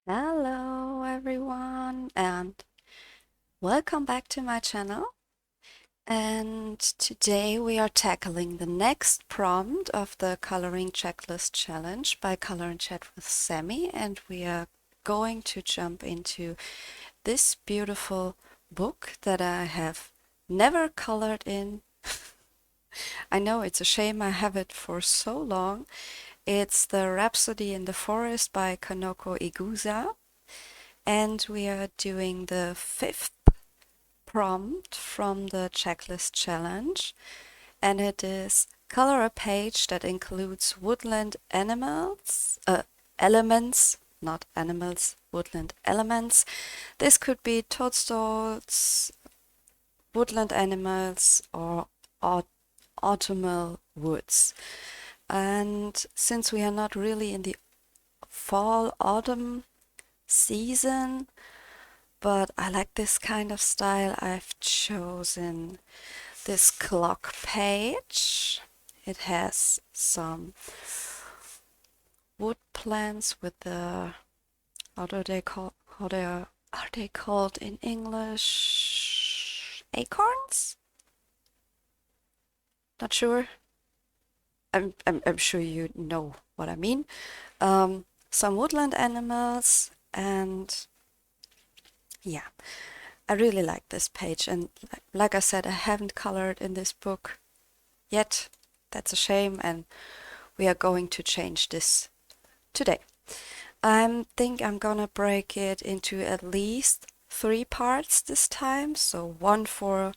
Hello everyone and welcome back to my channel. And today we are tackling the next prompt of the coloring checklist challenge by Color and Chat with Sammie, and we are going to jump into this beautiful book that I have never colored in. I know it's a shame I have it for so long. It's the Rhapsody in the Forest by Kanoko Egusa. And we are doing the fifth prompt from the checklist challenge, and it is color a page that includes woodland elements, not animals, woodland elements. This could be toadstools, woodland animals, or autumnal woods. And since we are not really in the fall autumn season, but I like this kind of style, I've chosen this clock page. It has some wood plants with the, how they called in English? Acorns? Not sure. I'm sure you know what I mean. Some woodland animals, and yeah, I really like this page. And like I said, I haven't colored in this book yet. That's a shame, and we are going to change this today. I think I'm gonna break it into at least 3 parts this time. So one for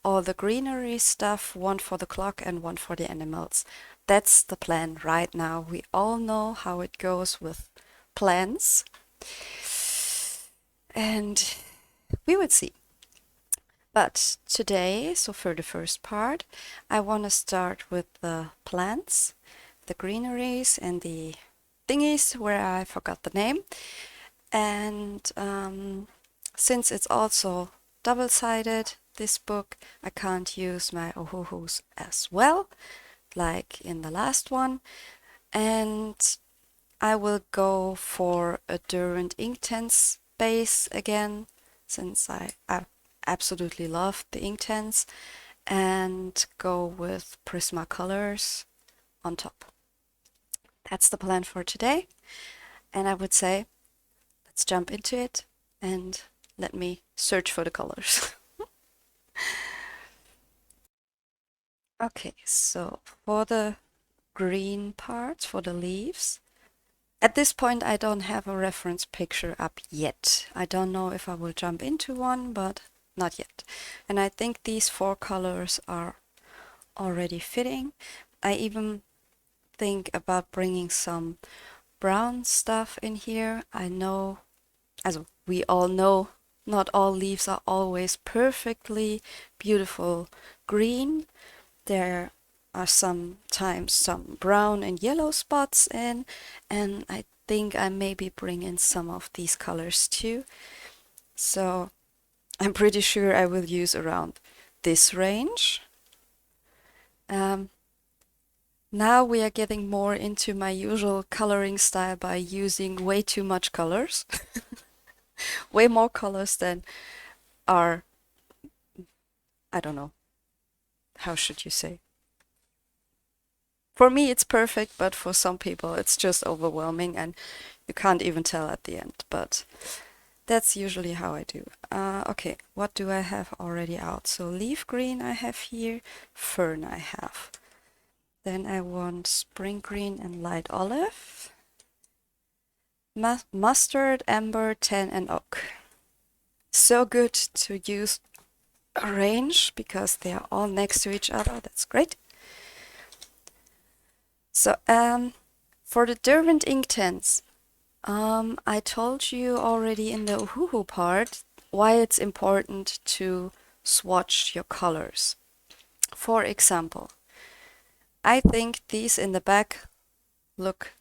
all the greenery stuff, one for the clock, and one for the animals. That's the plan right now. We all know how it goes with plans, and we would see. But today, so for the first part, I want to start with the plants, the greeneries, and the thingies where I forgot the name. And since it's also double-sided, this book, I can't use my ohuhus as well, like in the last one. And I will go for a Derwent inktense base again, since I absolutely love the inktense, and go with Prismacolors on top. That's the plan for today, and I would say let's jump into it and let me search for the colors. Okay, so for the green parts, for the leaves, at this point I don't have a reference picture up yet. I don't know if I will jump into one, but not yet. And I think these 4 colors are already fitting. I even think about bringing some brown stuff in here. I know, as we all know, not all leaves are always perfectly beautiful green. There are sometimes some brown and yellow spots in, and I think I maybe bring in some of these colors too. So I'm pretty sure I will use around this range. Now we are getting more into my usual coloring style by using way too much colors. Way more colors than are, I don't know, how should you say? For me it's perfect, but for some people it's just overwhelming and you can't even tell at the end. But that's usually how I do. Okay, what do I have already out? So leaf green I have here, fern I have. Then I want spring green and light olive. Mustard, amber, tan, and oak. So good to use a range because they are all next to each other. That's great. So for the Derwent inktense, I told you already in the Uhuhu part why it's important to swatch your colors. For example, I think these in the back look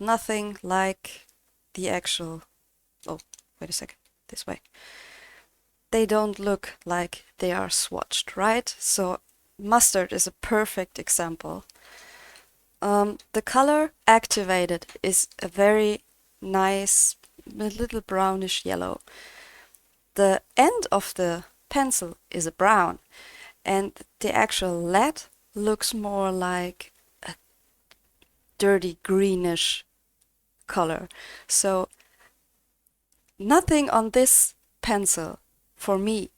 nothing like the actual, oh, wait a second, this way. They don't look like they are swatched, right? So mustard is a perfect example. The color activated is a very nice a little brownish yellow. The end of the pencil is a brown, and the actual lead looks more like a dirty greenish color. So nothing on this pencil, for me,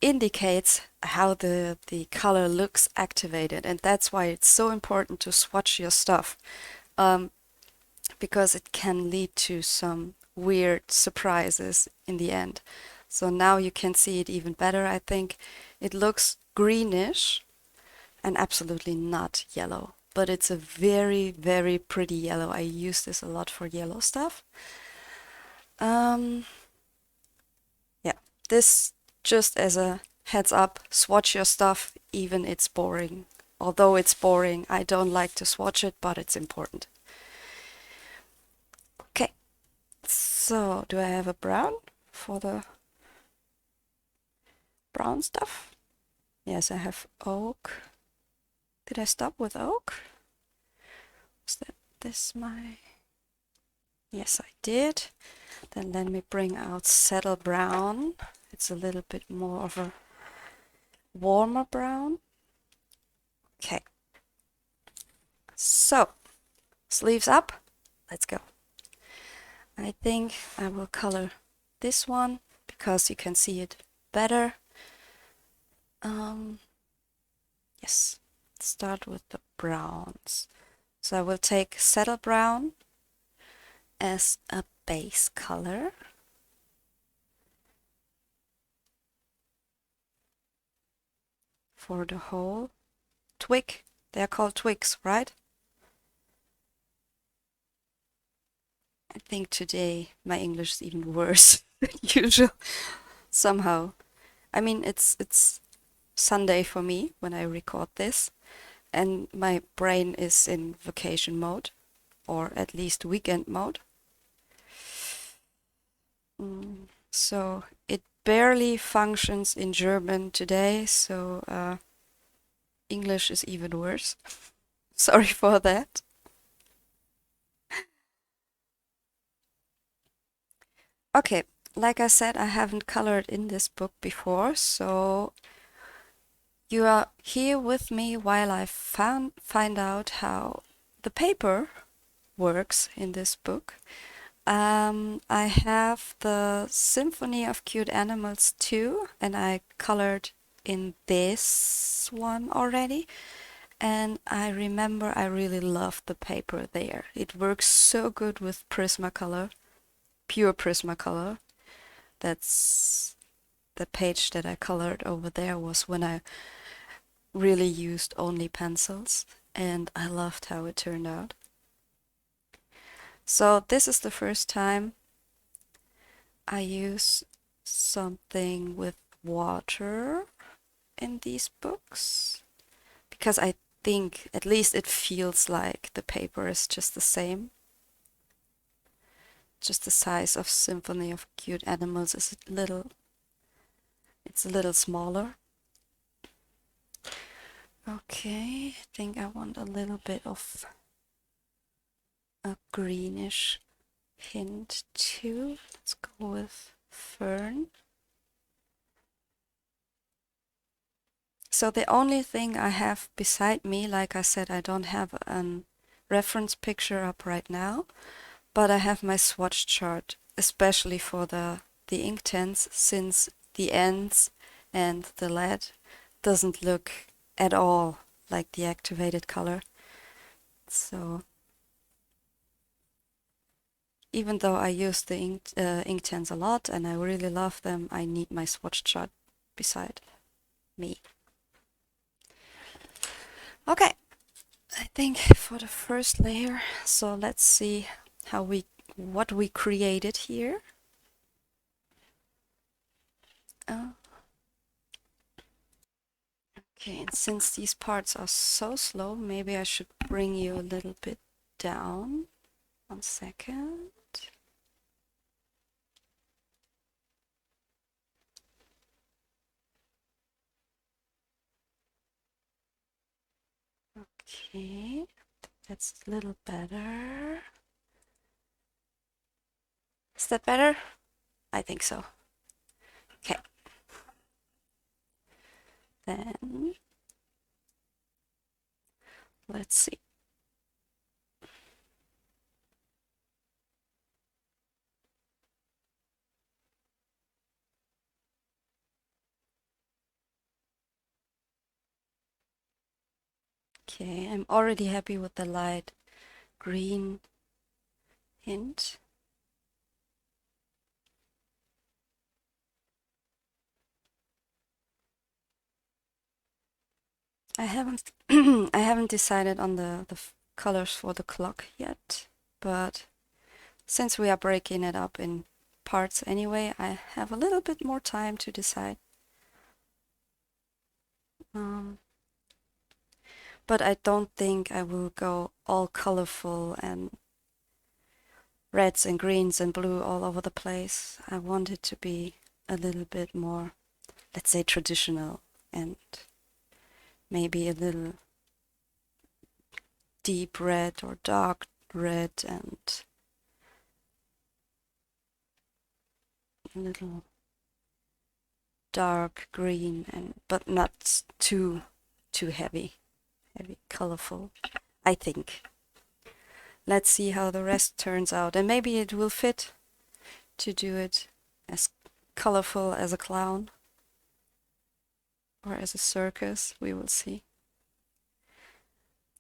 indicates how the color looks activated, and that's why it's so important to swatch your stuff, because it can lead to some weird surprises in the end. So now you can see it even better, I think. It looks greenish and absolutely not yellow, but it's a very, very pretty yellow. I use this a lot for yellow stuff. Yeah, this just as a heads up, swatch your stuff, even it's boring. Although it's boring, I don't like to swatch it, but it's important. Okay, so do I have a brown for the brown stuff? Yes, I have oak. Did I stop with oak? Was that this my... Yes, I did. Then let me bring out saddle brown. It's a little bit more of a warmer brown. Okay. So, sleeves up. Let's go. I think I will color this one because you can see it better. Yes, start with the browns. So I will take saddle brown as a base color. For the whole twig. They're called twigs, right? I think today my English is even worse than usual somehow. I mean, it's Sunday for me when I record this, and my brain is in vacation mode, or at least weekend mode. So it barely functions in German today, so English is even worse. Sorry for that. Okay, like I said, I haven't colored in this book before, so you are here with me while I find out how the paper works in this book. I have the Symphony of Cute Animals too, and I colored in this one already. And I remember I really loved the paper there. It works so good with Prismacolor, pure Prismacolor. That's the page that I colored over there was when I really used only pencils, and I loved how it turned out. So this is the first time I use something with water in these books, because I think at least it feels like the paper is just the same. Just the size of Symphony of Cute Animals is it's a little smaller. Okay, I think I want a little bit of a greenish hint too. Let's go with fern. So the only thing I have beside me, like I said, I don't have a reference picture up right now, but I have my swatch chart, especially for the inktense, since the ends and the lead doesn't look at all like the activated color. So even though I use the inktense a lot and I really love them, I need my swatch chart beside me. Okay, I think for the first layer, so let's see what we created here. Okay, and since these parts are so slow, maybe I should bring you a little bit down. 1 second. Okay, that's a little better. Is that better? I think so. Okay. Then let's see. Okay, I'm already happy with the light green hint. I haven't I haven't decided on the colors for the clock yet, but since we are breaking it up in parts anyway, I have a little bit more time to decide. But I don't think I will go all colorful and reds and greens and blue all over the place. I want it to be a little bit more, let's say, traditional and maybe a little deep red or dark red and a little dark green, and but not too heavy colorful, I think. Let's see how the rest turns out, and maybe it will fit to do it as colorful as a clown or as a circus. We will see.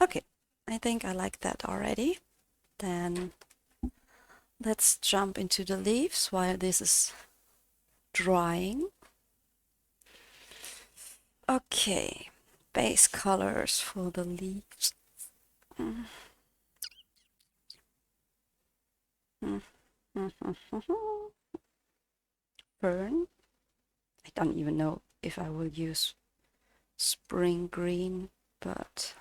Okay, I think I like that already. Then let's jump into the leaves while this is drying. Okay, base colors for the leaves. Fern. I don't even know if I will use spring green, but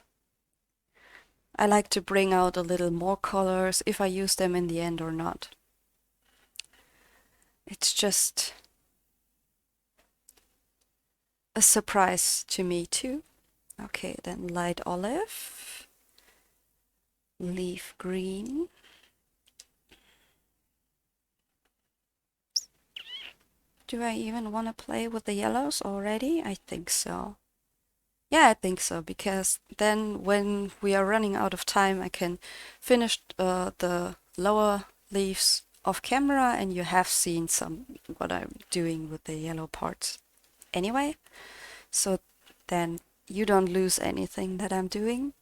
I like to bring out a little more colors if I use them in the end or not. It's just a surprise to me too. Okay, then light olive, leaf green. Do I even want to play with the yellows already? I think so. Yeah, I think so, because then when we are running out of time, I can finish the lower leaves off camera, and you have seen what I'm doing with the yellow parts anyway. So then you don't lose anything that I'm doing.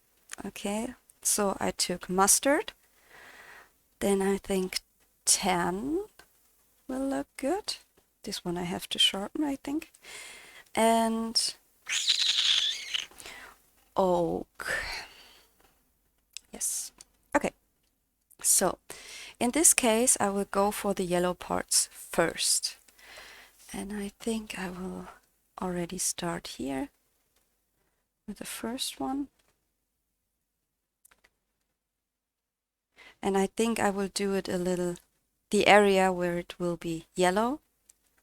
Okay, so I took mustard. Then I think tan will look good. This one I have to sharpen, I think. And oak. Yes. Okay. So in this case, I will go for the yellow parts first. And I think I will already start here with the first one. And I think I will do it a little, the area where it will be yellow.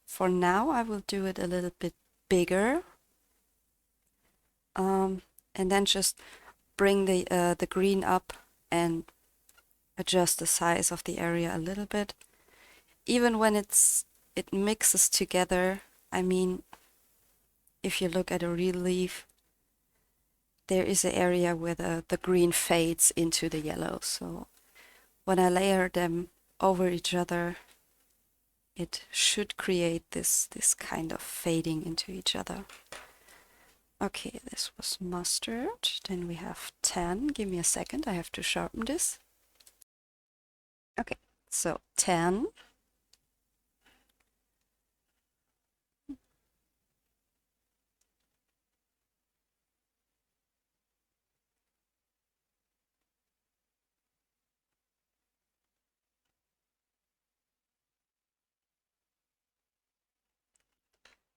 For now, I will do it a little bit bigger. And then just bring the green up and adjust the size of the area a little bit. Even when it mixes together, I mean, if you look at a real leaf, there is an area where the green fades into the yellow. So when I layer them over each other, it should create this kind of fading into each other. Okay, this was mustard. Then we have tan. Give me a second, I have to sharpen this. Okay, so tan.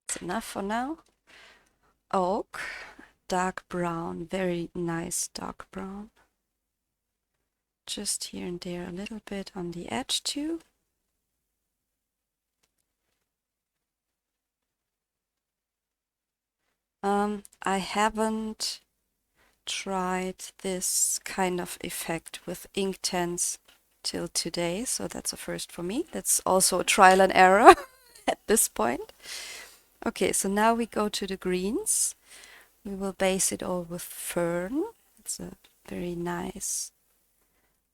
It's enough for now. Oak, dark brown, very nice dark brown. Just here and there a little bit on the edge too. I haven't tried this kind of effect with inktense till today, so that's a first for me. That's also a trial and error at this point. Okay, so now we go to the greens. We will base it all with fern. It's a very nice,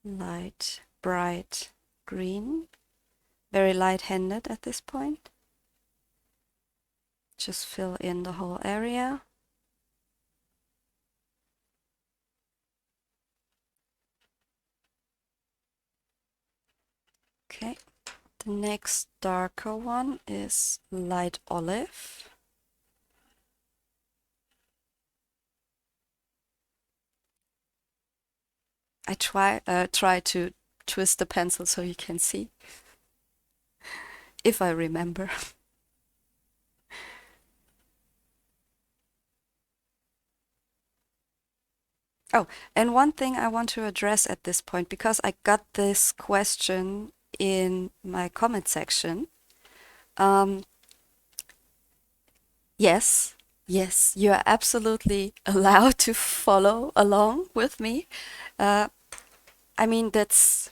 light, bright green. Very light-handed at this point. Just fill in the whole area. Okay, the next darker one is light olive. I try to twist the pencil so you can see, if I remember. Oh, and one thing I want to address at this point, because I got this question in my comment section. Yes, you are absolutely allowed to follow along with me. I mean, that's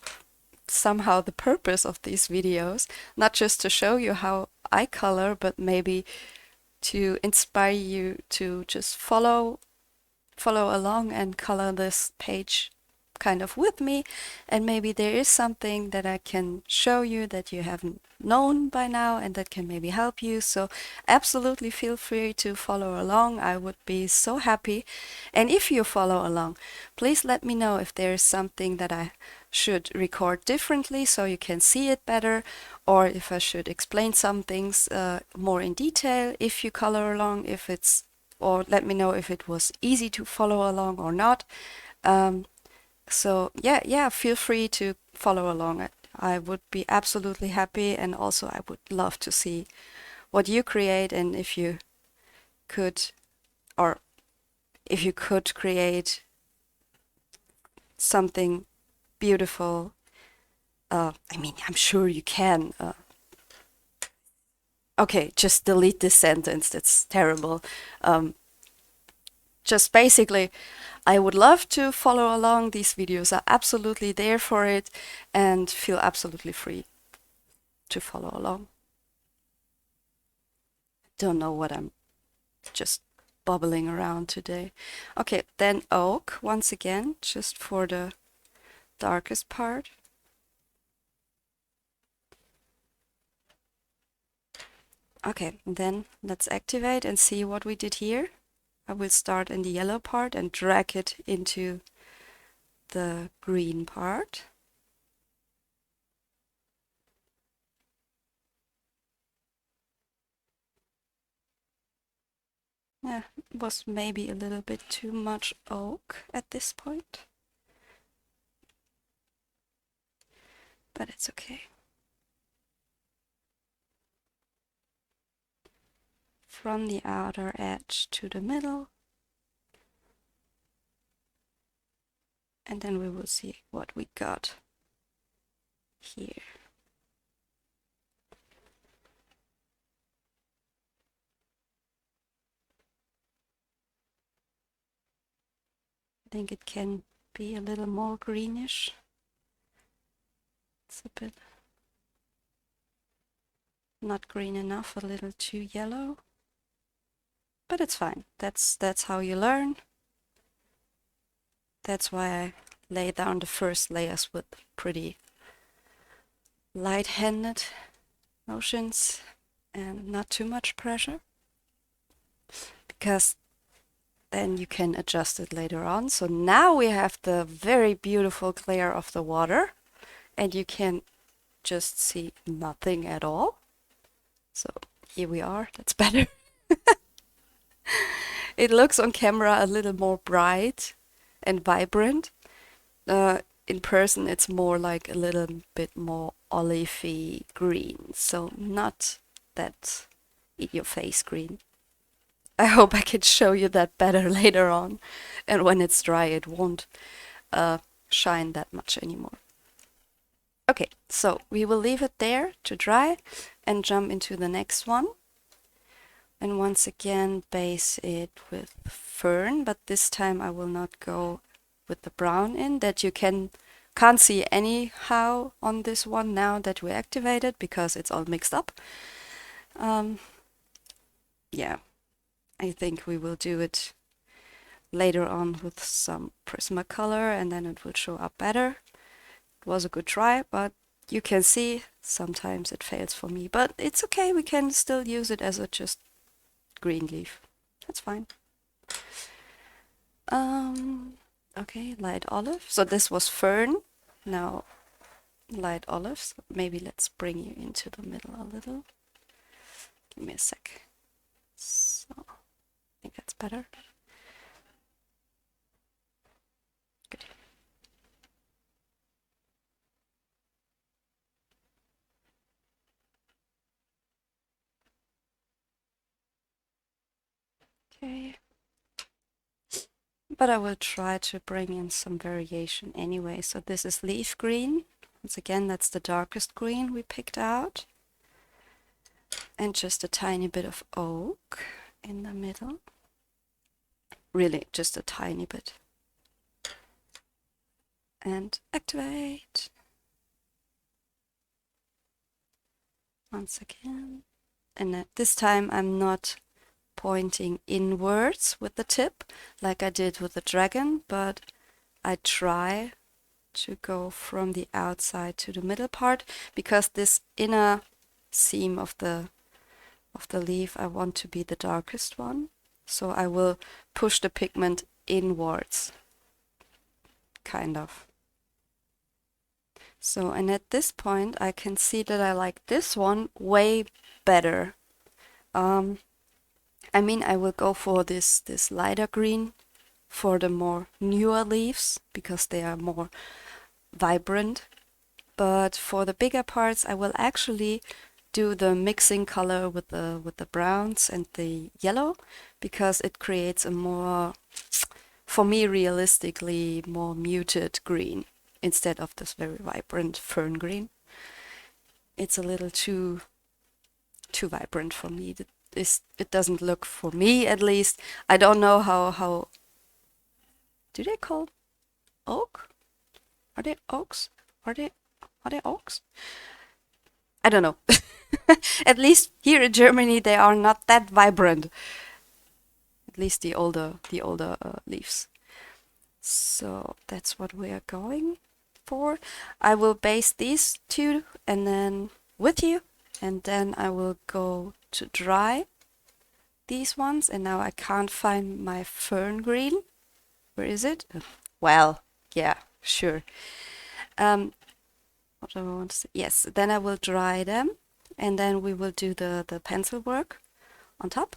somehow the purpose of these videos, not just to show you how I color, but maybe to inspire you to just follow along and color this page kind of with me, and maybe there is something that I can show you that you haven't known by now and that can maybe help you. So absolutely feel free to follow along. I would be so happy. And if you follow along, please let me know if there is something that I should record differently so you can see it better, or if I should explain some things more in detail if you color along, or let me know if it was easy to follow along or not. So yeah, feel free to follow along. I would be absolutely happy, and also I would love to see what you create, and if you could create something beautiful. I mean, I'm sure you can. Okay, just delete this sentence. That's terrible. Just basically, I would love to follow along. These videos are absolutely there for it, and feel absolutely free to follow along. Don't know what I'm just bubbling around today. Okay, then oak once again, just for the darkest part. Okay, then let's activate and see what we did here. I will start in the yellow part and drag it into the green part. Yeah, it was maybe a little bit too much oak at this point, but it's okay. From the outer edge to the middle, and then we will see what we got here. I think it can be a little more greenish. It's a bit not green enough, a little too yellow, but it's fine. That's how you learn. That's why I lay down the first layers with pretty light-handed motions and not too much pressure, because then you can adjust it later on. So now we have the very beautiful glare of the water, and you can just see nothing at all. So here we are. That's better. It looks on camera a little more bright and vibrant. In person it's more like a little bit more olivey green, so not that in your face green. I hope I can show you that better later on, and when it's dry it won't shine that much anymore. Okay, so we will leave it there to dry and jump into the next one. And once again base it with fern, but this time I will not go with the brown in. That you can can't see anyhow on this one now that we activated because it's all mixed up. Yeah, I think we will do it later on with some Prismacolor and then it will show up better. It was a good try, but you can see sometimes it fails for me, but it's okay. We can still use it as a just green leaf. That's fine. Okay, light olive. So this was fern. Now light olives. Maybe let's bring you into the middle a little. Give me a sec. So I think that's better. Good. Okay. But I will try to bring in some variation anyway. So this is leaf green. Once again, that's the darkest green we picked out. And just a tiny bit of oak in the middle. Really, just a tiny bit. And activate. Once again. And this time I'm not pointing inwards with the tip like I did with the dragon, but I try to go from the outside to the middle part because this inner seam of the leaf I want to be the darkest one. So I will push the pigment inwards, kind of. So, and at this point I can see that I like this one way better. I mean, I will go for this lighter green for the more newer leaves because they are more vibrant. But for the bigger parts, I will actually do the mixing color with the browns and the yellow because it creates a more, for me, realistically more muted green instead of this very vibrant fern green. It's a little too vibrant for me. It doesn't look, for me at least. I don't know how do they call oak? Are they oaks? Are they oaks? I don't know. At least here in Germany they are not that vibrant. At least the older leaves. So that's what we are going for. I will base these two and then with you, and then I will go to dry these ones. And now I can't find my fern green. Where is it? Well, yeah, sure. What do I want to say? Yes, then I will dry them and then we will do the pencil work on top.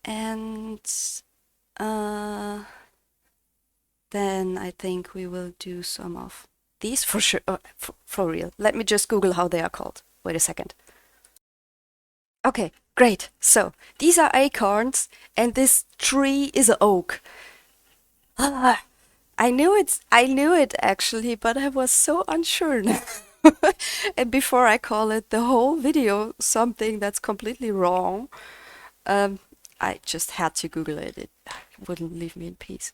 And then I think we will do some of these for sure, for real. Let me just Google how they are called. Wait a second. Okay, great. So these are acorns and this tree is an oak. Ah, I knew it actually, but I was so unsure. And before I call it the whole video something that's completely wrong, I just had to Google it. It wouldn't leave me in peace.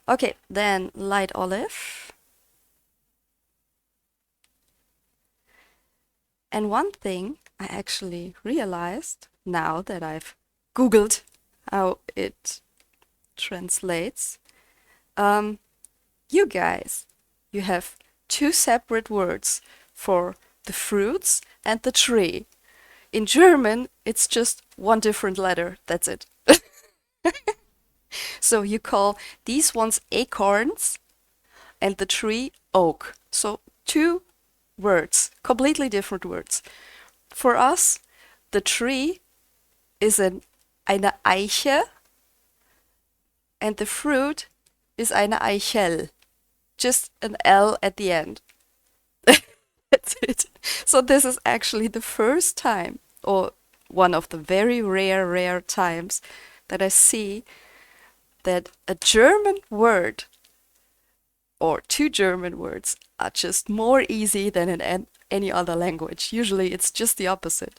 Okay, then light olive. And one thing I actually realized now that I've Googled how it translates. You guys, you have two separate words for the fruits and the tree. In German, it's just one different letter. That's it. So you call these ones acorns and the tree oak. So two words, completely different words. For us, the tree is eine Eiche and the fruit is eine Eichel. Just an L at the end. That's it. So this is actually the first time, or one of the very rare times that I see that a German word or two German words are just more easy than in any other language. Usually it's just the opposite.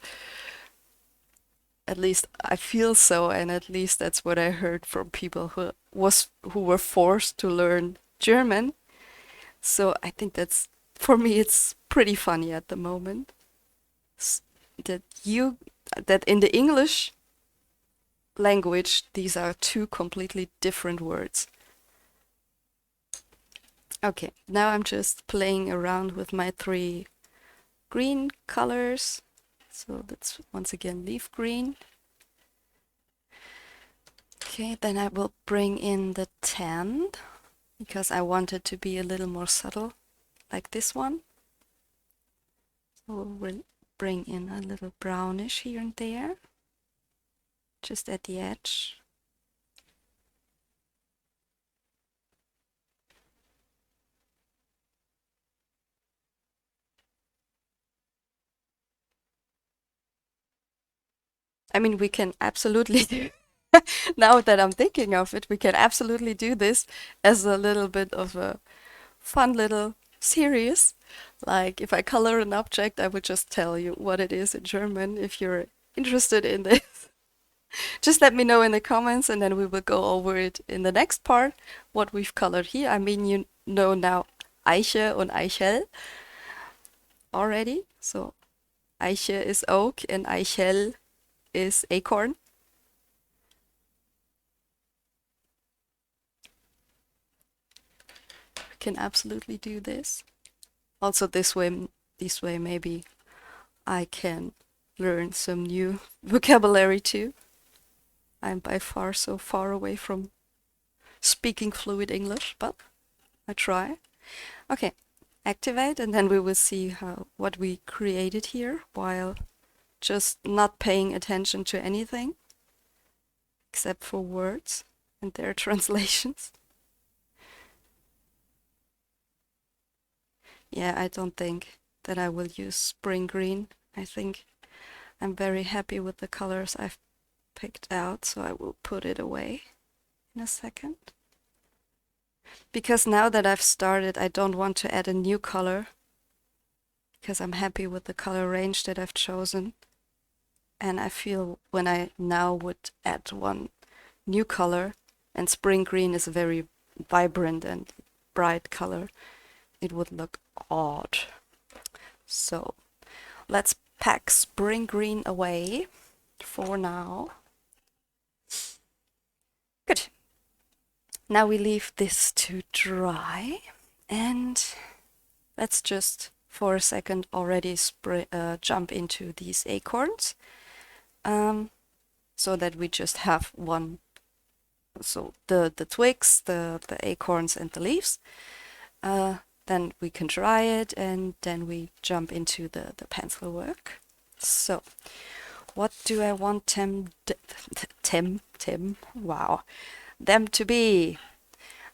At least I feel so, and at least that's what I heard from people who were forced to learn German. So I think that's, for me, it's pretty funny at the moment. S- That you, that in the English language, these are two completely different words. Okay, now I'm just playing around with my three green colors. So that's once again leaf green. Okay, then I will bring in the tan because I want it to be a little more subtle, like this one. So we'll bring in a little brownish here and there, just at the edge. I mean, we can absolutely do, now that I'm thinking of it, we can absolutely do this as a little bit of a fun little series. Like if I color an object, I would just tell you what it is in German. If you're interested in this, just let me know in the comments and then we will go over it in the next part, what we've colored here. I mean, you know now Eiche und Eichel already. So Eiche is oak and Eichel is acorn. We can absolutely do this. Also this way maybe I can learn some new vocabulary too. I'm by far so far away from speaking fluid English, but I try. Okay, activate and then we will see what we created here while just not paying attention to anything except for words and their translations. Yeah, I don't think that I will use spring green. I think I'm very happy with the colors I've picked out, so I will put it away in a second. Because now that I've started, I don't want to add a new color because I'm happy with the color range that I've chosen. And I feel when I now would add one new color, and spring green is a very vibrant and bright color, it would look odd. So let's pack spring green away for now. Good. Now we leave this to dry and let's just for a second already jump into these acorns so that we just have one. So the twigs, the acorns and the leaves. Then we can dry it and then we jump into the pencil work. So what do I want wow, them to be?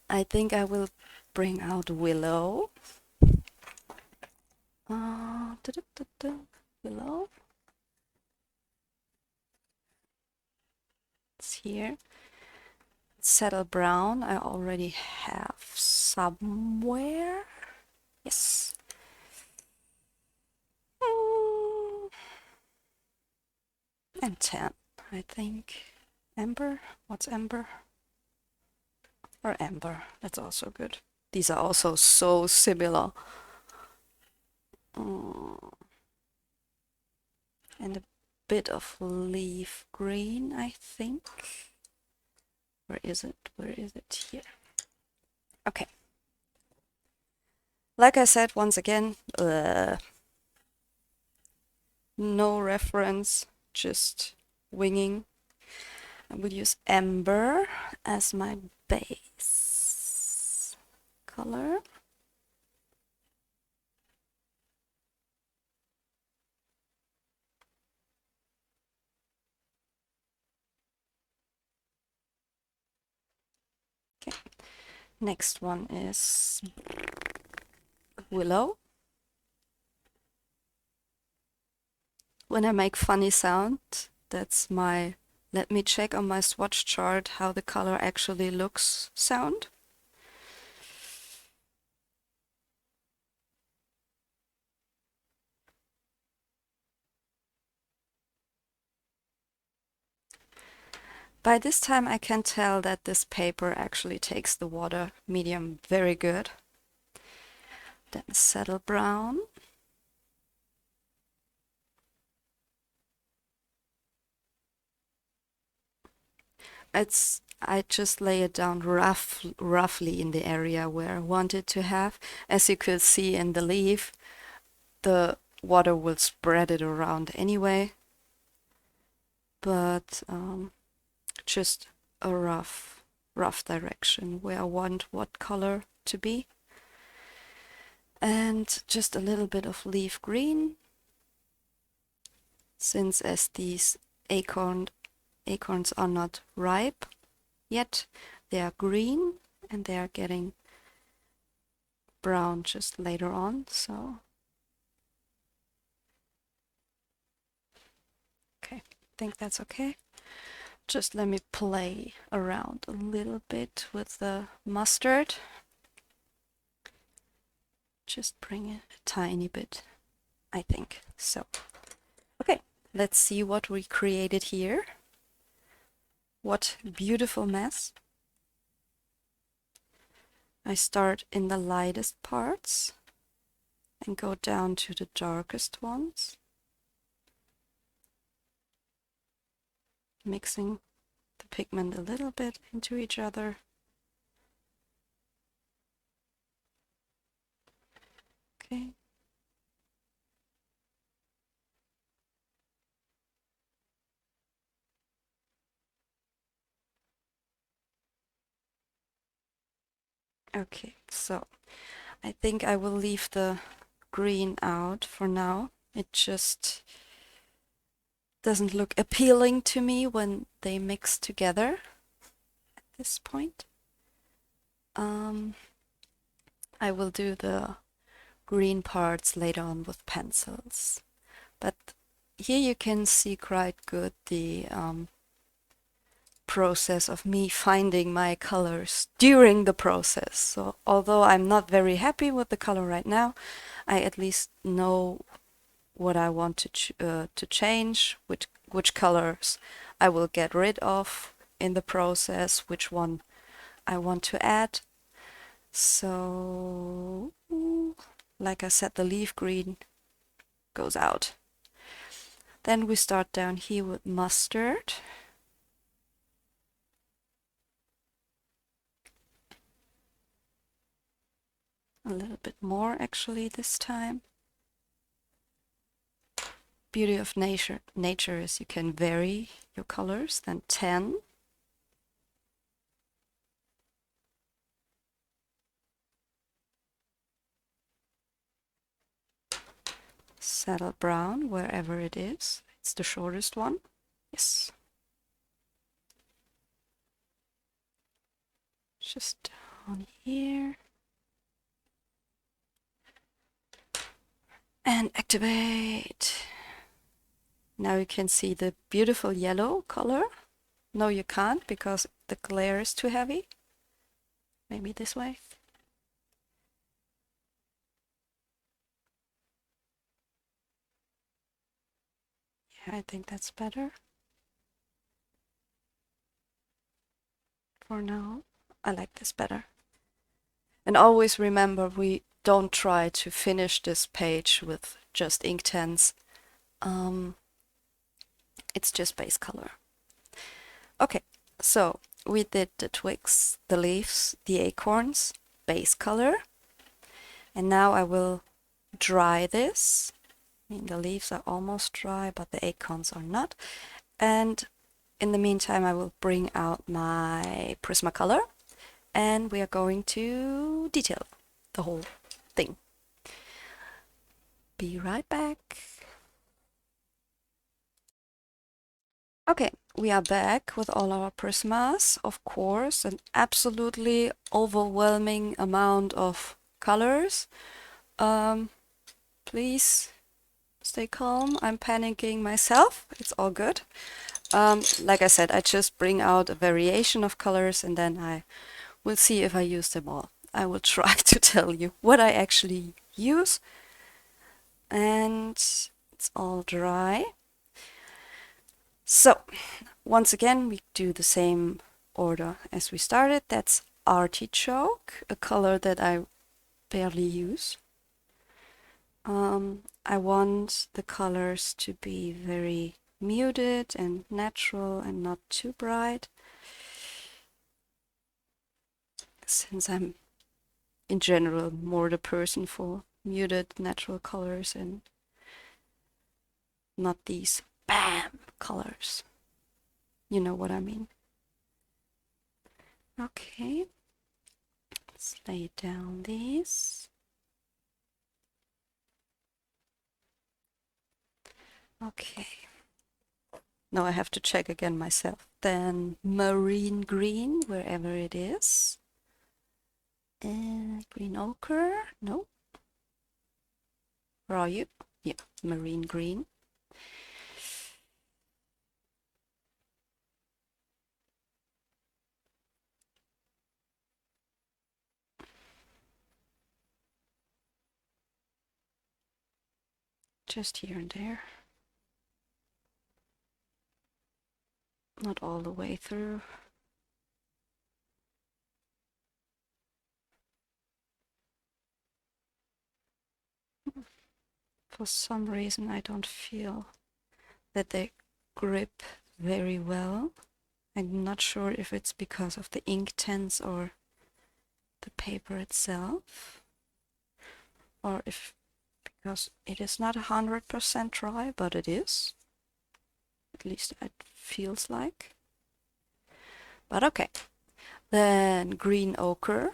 I think I will bring out willow. Willow. It's here. Saddle brown I already have somewhere. Yes. And tan, I think. Amber? What's amber? Or amber. That's also good. These are also so similar. And a bit of leaf green, I think. Where is it? Where is it? Here. Okay. Like I said, once again, no reference, just winging. I will use amber as my base color. Okay. Next one is willow. When I make funny sound, that's my let me check on my swatch chart how the color actually looks sound. By this time I can tell that this paper actually takes the water medium very good. Then saddle brown. I just lay it down roughly in the area where I wanted to have. As you could see in the leaf, the water will spread it around anyway. But just a rough direction where I want what color to be. And just a little bit of leaf green, since as these acorns are not ripe yet, they are green and they are getting brown just later on. So okay, I think that's okay. Just let me play around a little bit with the mustard. Just bring it a tiny bit, I think. So, okay, let's see what we created here. What beautiful mess. I start in the lightest parts and go down to the darkest ones, mixing the pigment a little bit into each other. Okay. Okay, so I think I will leave the green out for now. It just doesn't look appealing to me when they mix together at this point. I will do the green parts later on with pencils. But here you can see quite good the process of me finding my colors during the process. So although I'm not very happy with the color right now, I at least know what I want to change, which colors I will get rid of in the process, which one I want to add. So, like I said, the leaf green goes out. Then we start down here with mustard. A little bit more actually this time. Beauty of nature is you can vary your colors. Then 10. Saddle brown, wherever it is. It's the shortest one. Yes. Just down here. And activate. Now you can see the beautiful yellow color. No, you can't because the glare is too heavy. Maybe this way. Yeah, I think that's better. For now, I like this better. And always remember, we don't try to finish this page with just inktense. It's just base color. Okay, so we did the twigs, the leaves, the acorns, base color. And now I will dry this. I mean, the leaves are almost dry, but the acorns are not. And in the meantime, I will bring out my Prismacolor. And we are going to detail the whole thing. Be right back. Okay, we are back with all our Prismas. Of course, an absolutely overwhelming amount of colors. Please stay calm. I'm panicking myself. It's all good. Like I said, I just bring out a variation of colors and then I will see if I use them all. I will try to tell you what I actually use. And it's all dry. So, once again, we do the same order as we started. That's artichoke, a color that I barely use. I want the colors to be very muted and natural and not too bright, since I'm in general more the person for muted natural colors and not these BAM colors. You know what I mean. Okay, let's lay down these. Okay. Now I have to check again myself. Then marine green, wherever it is. And green ochre, no. Where are you? Yeah, marine green. Just here and there. Not all the way through. For some reason I don't feel that they grip very well. I'm not sure if it's because of the inktense or the paper itself, or if because it is not 100% dry, but it is. At least it feels like. But okay. Then green ochre.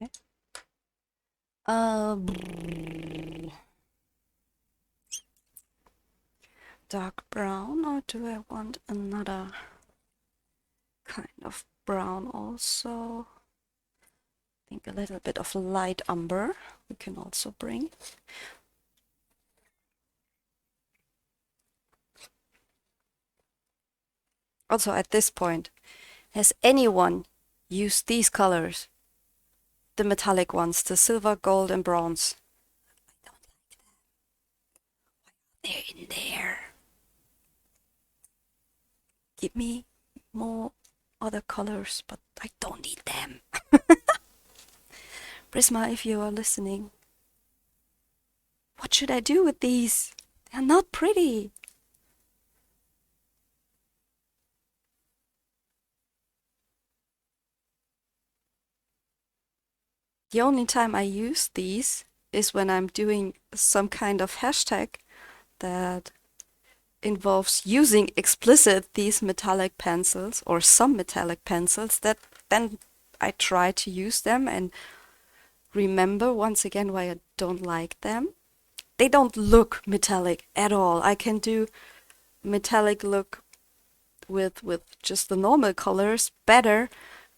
Okay. Dark brown, or do I want another kind of brown also? I think a little bit of light umber we can also bring. Also at this point, has anyone used these colors? The metallic ones, the silver, gold and bronze. I don't like them. They're in there. Give me more other colors, but I don't need them. Prisma, if you are listening, what should I do with these? They're not pretty. The only time I use these is when I'm doing some kind of hashtag that involves using explicit these metallic pencils or some metallic pencils, that then I try to use them and remember once again why I don't like them. They don't look metallic at all. I can do metallic look with just the normal colors better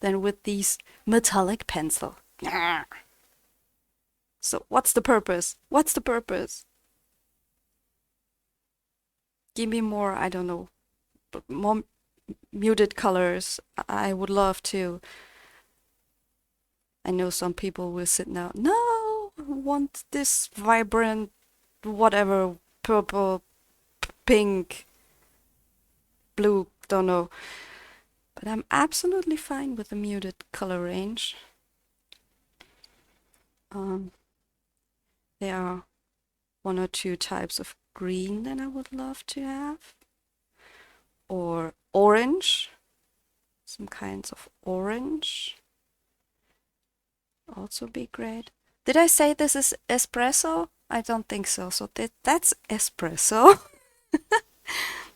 than with these metallic pencil. So what's the purpose? What's the purpose? Give me more, I don't know, more muted colors. I would love to. I know some people will sit now, no, I want this vibrant, whatever, purple, pink, blue, don't know. But I'm absolutely fine with the muted color range. There are one or two types of green that I would love to have. Or orange, some kinds of orange. Also be great. Did I say this is espresso? I don't think so. So that's espresso.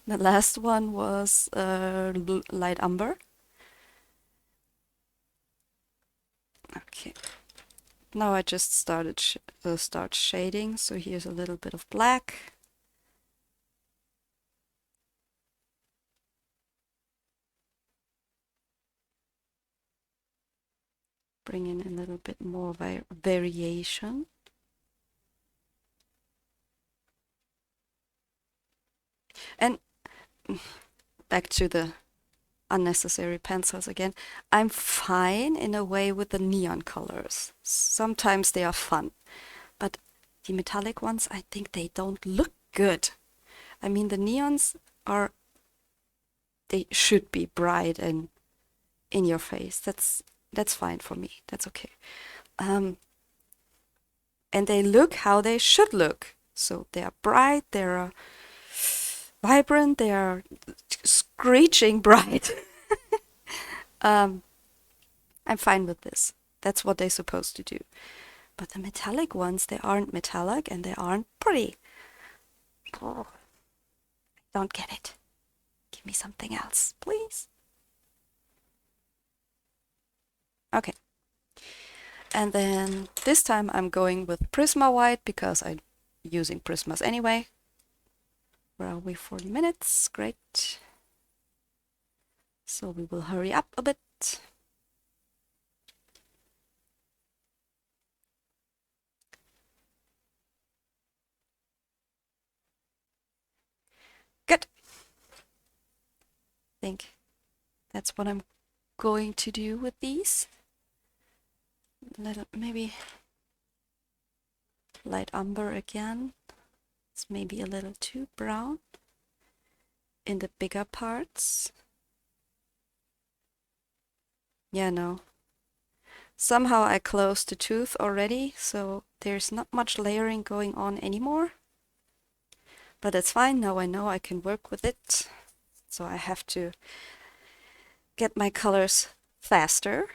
The last one was light umber. Okay. Now I just start shading. So here's a little bit of black. Bring in a little bit more variation. And back to the unnecessary pencils again. I'm fine in a way with the neon colors. Sometimes they are fun, but the metallic ones, I think they don't look good. I mean, the neons are, they should be bright and in your face. That's fine for me. That's okay. And they look how they should look. So they are bright, they are vibrant, they are screeching bright. I'm fine with this. That's what they're supposed to do. But the metallic ones, they aren't metallic and they aren't pretty. Oh, I don't get it. Give me something else, please. Okay. And then this time I'm going with Prisma White because I'm using Prismas anyway. Where are we? 40 minutes. Great. So we will hurry up a bit. Good. I think that's what I'm going to do with these. Little, maybe light umber again. It's maybe a little too brown in the bigger parts. Yeah, no. Somehow I closed the tooth already, so there's not much layering going on anymore. But it's fine, now I know I can work with it. So I have to get my colors faster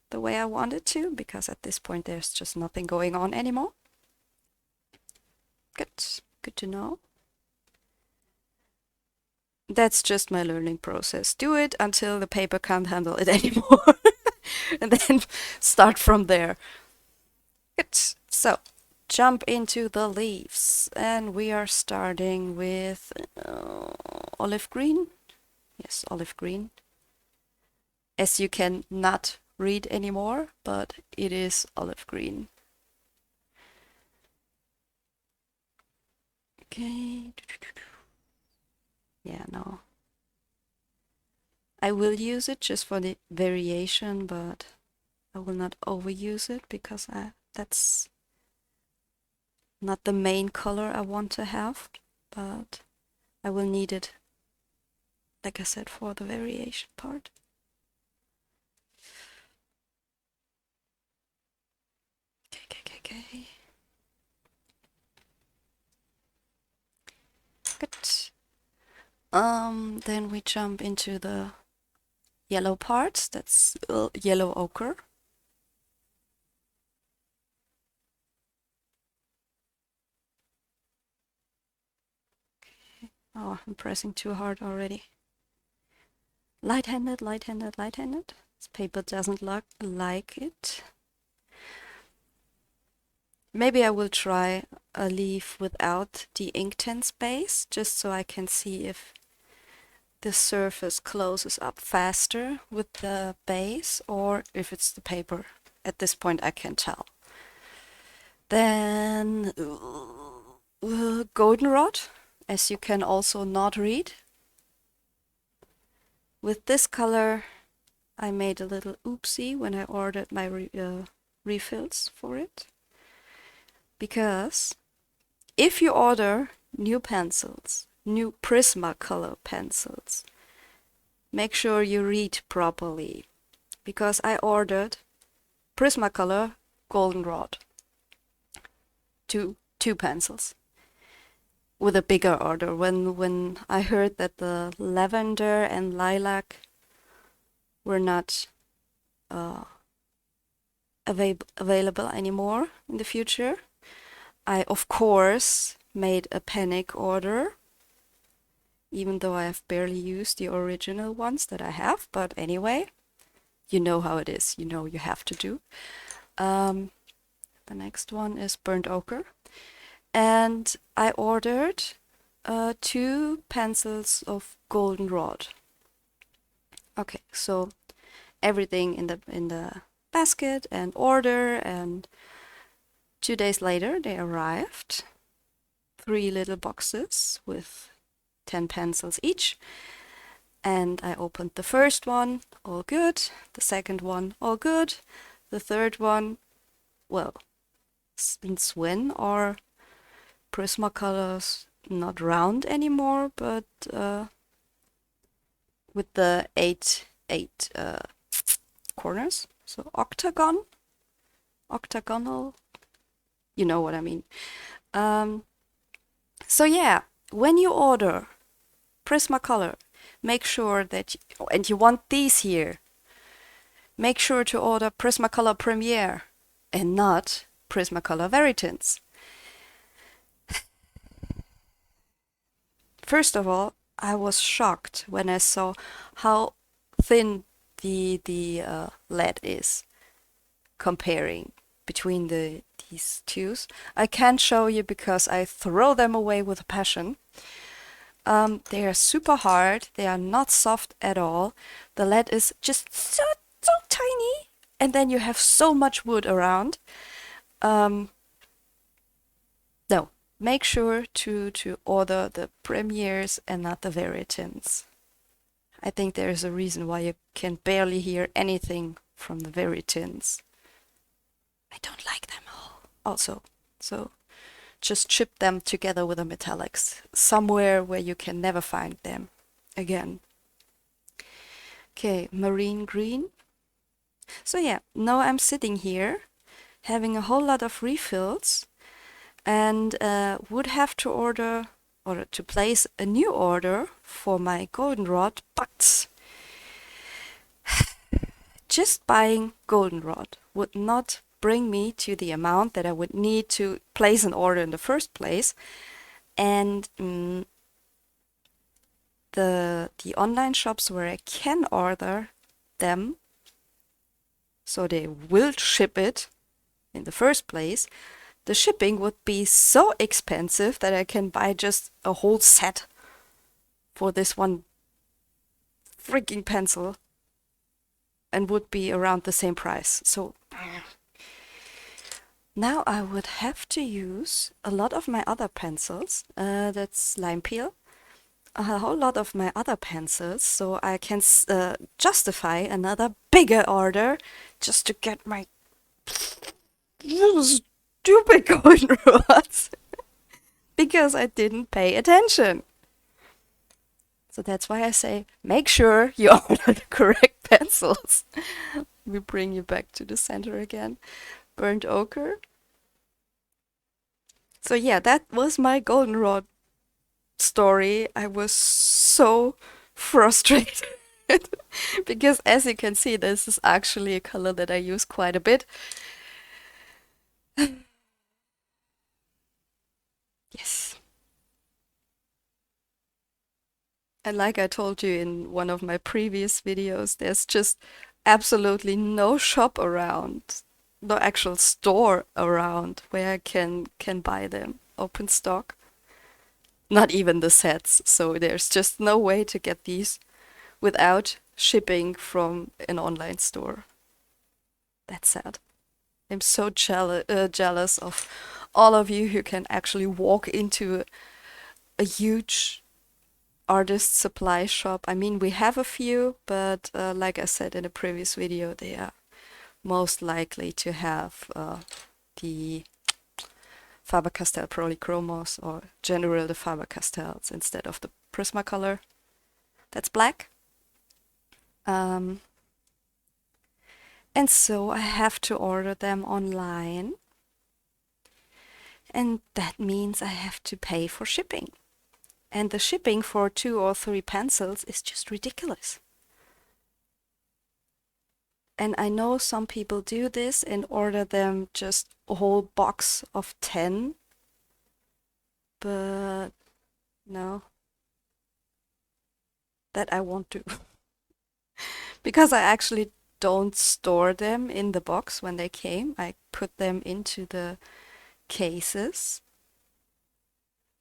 the way I want it to, because at this point there's just nothing going on anymore. Good to know. That's just my learning process. Do it until the paper can't handle it anymore. And then start from there. Good. So, jump into the leaves. And we are starting with olive green. Yes, olive green. As you can not read anymore, but it is olive green. Okay. Yeah, no. I will use it just for the variation, but I will not overuse it because that's not the main color I want to have, but I will need it, like I said, for the variation part. Okay. Good. Then we jump into the yellow parts. That's yellow ochre. Okay. Oh, I'm pressing too hard already. Light-handed. This paper doesn't like it. Maybe I will try a leaf without the inktense base, just so I can see if the surface closes up faster with the base or if it's the paper. At this point I can tell. Then goldenrod, as you can also not read. With this color I made a little oopsie when I ordered my refills for it. Because if you order new pencils, new Prismacolor pencils, make sure you read properly. Because I ordered Prismacolor goldenrod, two pencils, with a bigger order. When I heard that the lavender and lilac were not available anymore in the future, I of course made a panic order, even though I have barely used the original ones that I have. But anyway, you know how it is. You know you have to do. The next one is burnt ochre. And I ordered 2 pencils of goldenrod. Okay, so everything in the basket and order, and 2 days later they arrived. 3 little boxes with 10 pencils each. And I opened the first one, all good. The second one, all good. The third one, well, since when are Prismacolors not round anymore, but with the eight corners, so octagonal, you know what I mean. So yeah, when you order Prismacolor, make sure that and you want these here, make sure to order Prismacolor Premier and not Prismacolor Veritins. First of all, I was shocked when I saw how thin the lead is comparing between these twos. I can't show you because I throw them away with a passion. They are super hard. They are not soft at all. The lead is just so tiny, and then you have so much wood around. No, make sure to order the Premiers and not the Veritins. I think there is a reason why you can barely hear anything from the Veritins. I don't like them also. So just ship them together with the metallics somewhere where you can never find them again. Okay, marine green. So yeah, now I'm sitting here having a whole lot of refills and would have to order or to place a new order for my goldenrod, but just buying goldenrod would not bring me to the amount that I would need to place an order in the first place. And the online shops where I can order them, so they will ship it in the first place, the shipping would be so expensive that I can buy just a whole set for this one freaking pencil and would be around the same price. So now I would have to use a lot of my other pencils, that's lime peel, a whole lot of my other pencils, so I can justify another bigger order just to get my stupid goldenrods because I didn't pay attention. So that's why I say make sure you order the correct pencils. We bring you back to the center again. Burnt ochre. So yeah, that was my goldenrod story. I was so frustrated because as you can see, this is actually a color that I use quite a bit. Yes. And like I told you in one of my previous videos, there's just absolutely no shop around, no actual store around where I can buy them open stock. Not even the sets, so there's just no way to get these without shipping from an online store. That's sad. I'm so jealous of all of you who can actually walk into a huge artist supply shop. I mean, we have a few, but like I said in a previous video, they are most likely to have the Faber-Castell Polychromos or general the Faber-Castells instead of the Prismacolor. That's black. And so I have to order them online. And that means I have to pay for shipping. And the shipping for 2 or 3 pencils is just ridiculous. And I know some people do this and order them just a whole box of 10. But no, that I won't do. Because I actually don't store them in the box when they came. I put them into the cases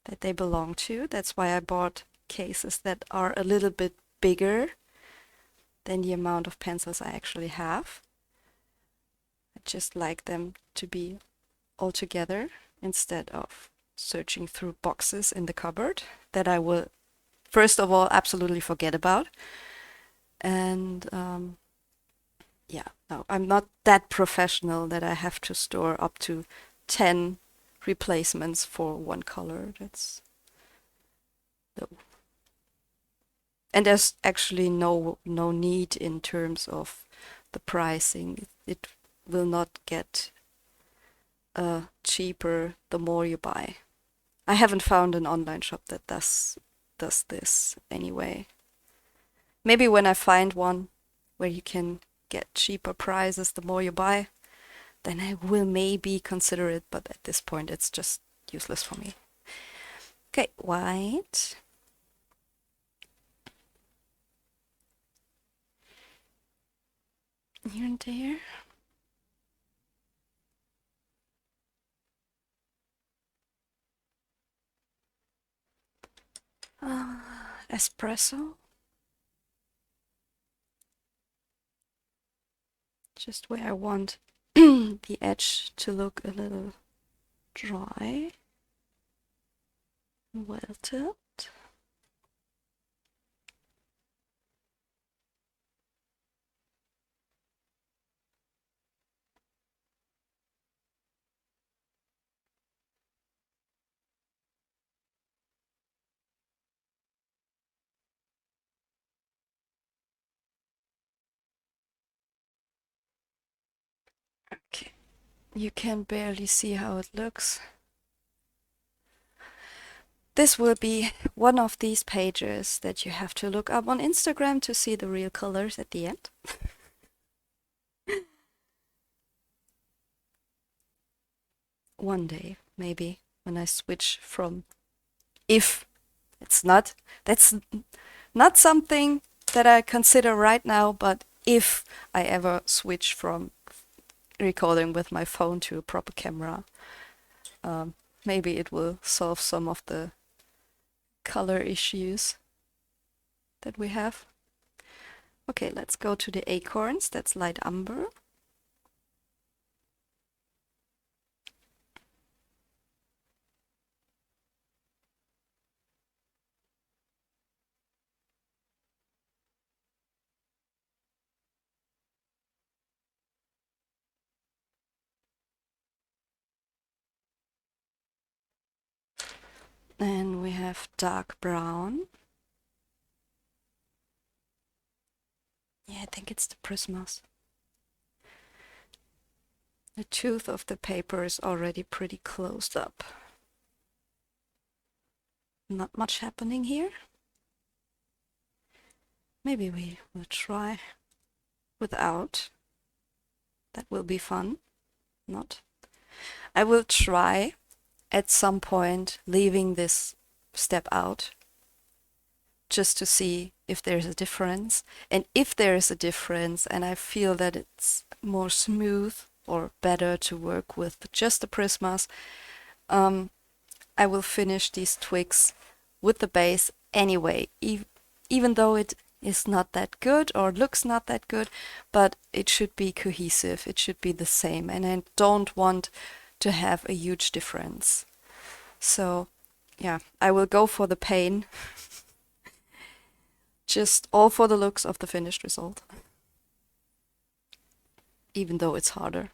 that they belong to. That's why I bought cases that are a little bit bigger than the amount of pencils I actually have. I just like them to be all together instead of searching through boxes in the cupboard that I will first of all, absolutely forget about. And yeah, no, I'm not that professional that I have to store up to 10 replacements for one color. That's no. And there's actually no need in terms of the pricing. It will not get cheaper the more you buy. I haven't found an online shop that does this anyway. Maybe when I find one where you can get cheaper prices the more you buy, then I will maybe consider it, but at this point it's just useless for me. Okay, white. Here and there. Espresso. Just where I want the edge to look a little dry, welted. Okay, you can barely see how it looks. This will be one of these pages that you have to look up on Instagram to see the real colors at the end. One day, maybe, when I switch from, if it's not, that's not something that I consider right now, but if I ever switch from recording with my phone to a proper camera, maybe it will solve some of the color issues that we have. Okay, let's go to the acorns. That's light umber. Then we have dark brown. Yeah, I think it's the Prismas. The tooth of the paper is already pretty closed up. Not much happening here. Maybe we will try without. That will be fun. Not. I will try at some point leaving this step out just to see if there's a difference. And if there is a difference and I feel that it's more smooth or better to work with just the Prismas, I will finish these twigs with the base anyway, even though it is not that good or looks not that good, but it should be cohesive, it should be the same, and I don't want to have a huge difference. So yeah, I will go for the pain, just all for the looks of the finished result, even though it's harder,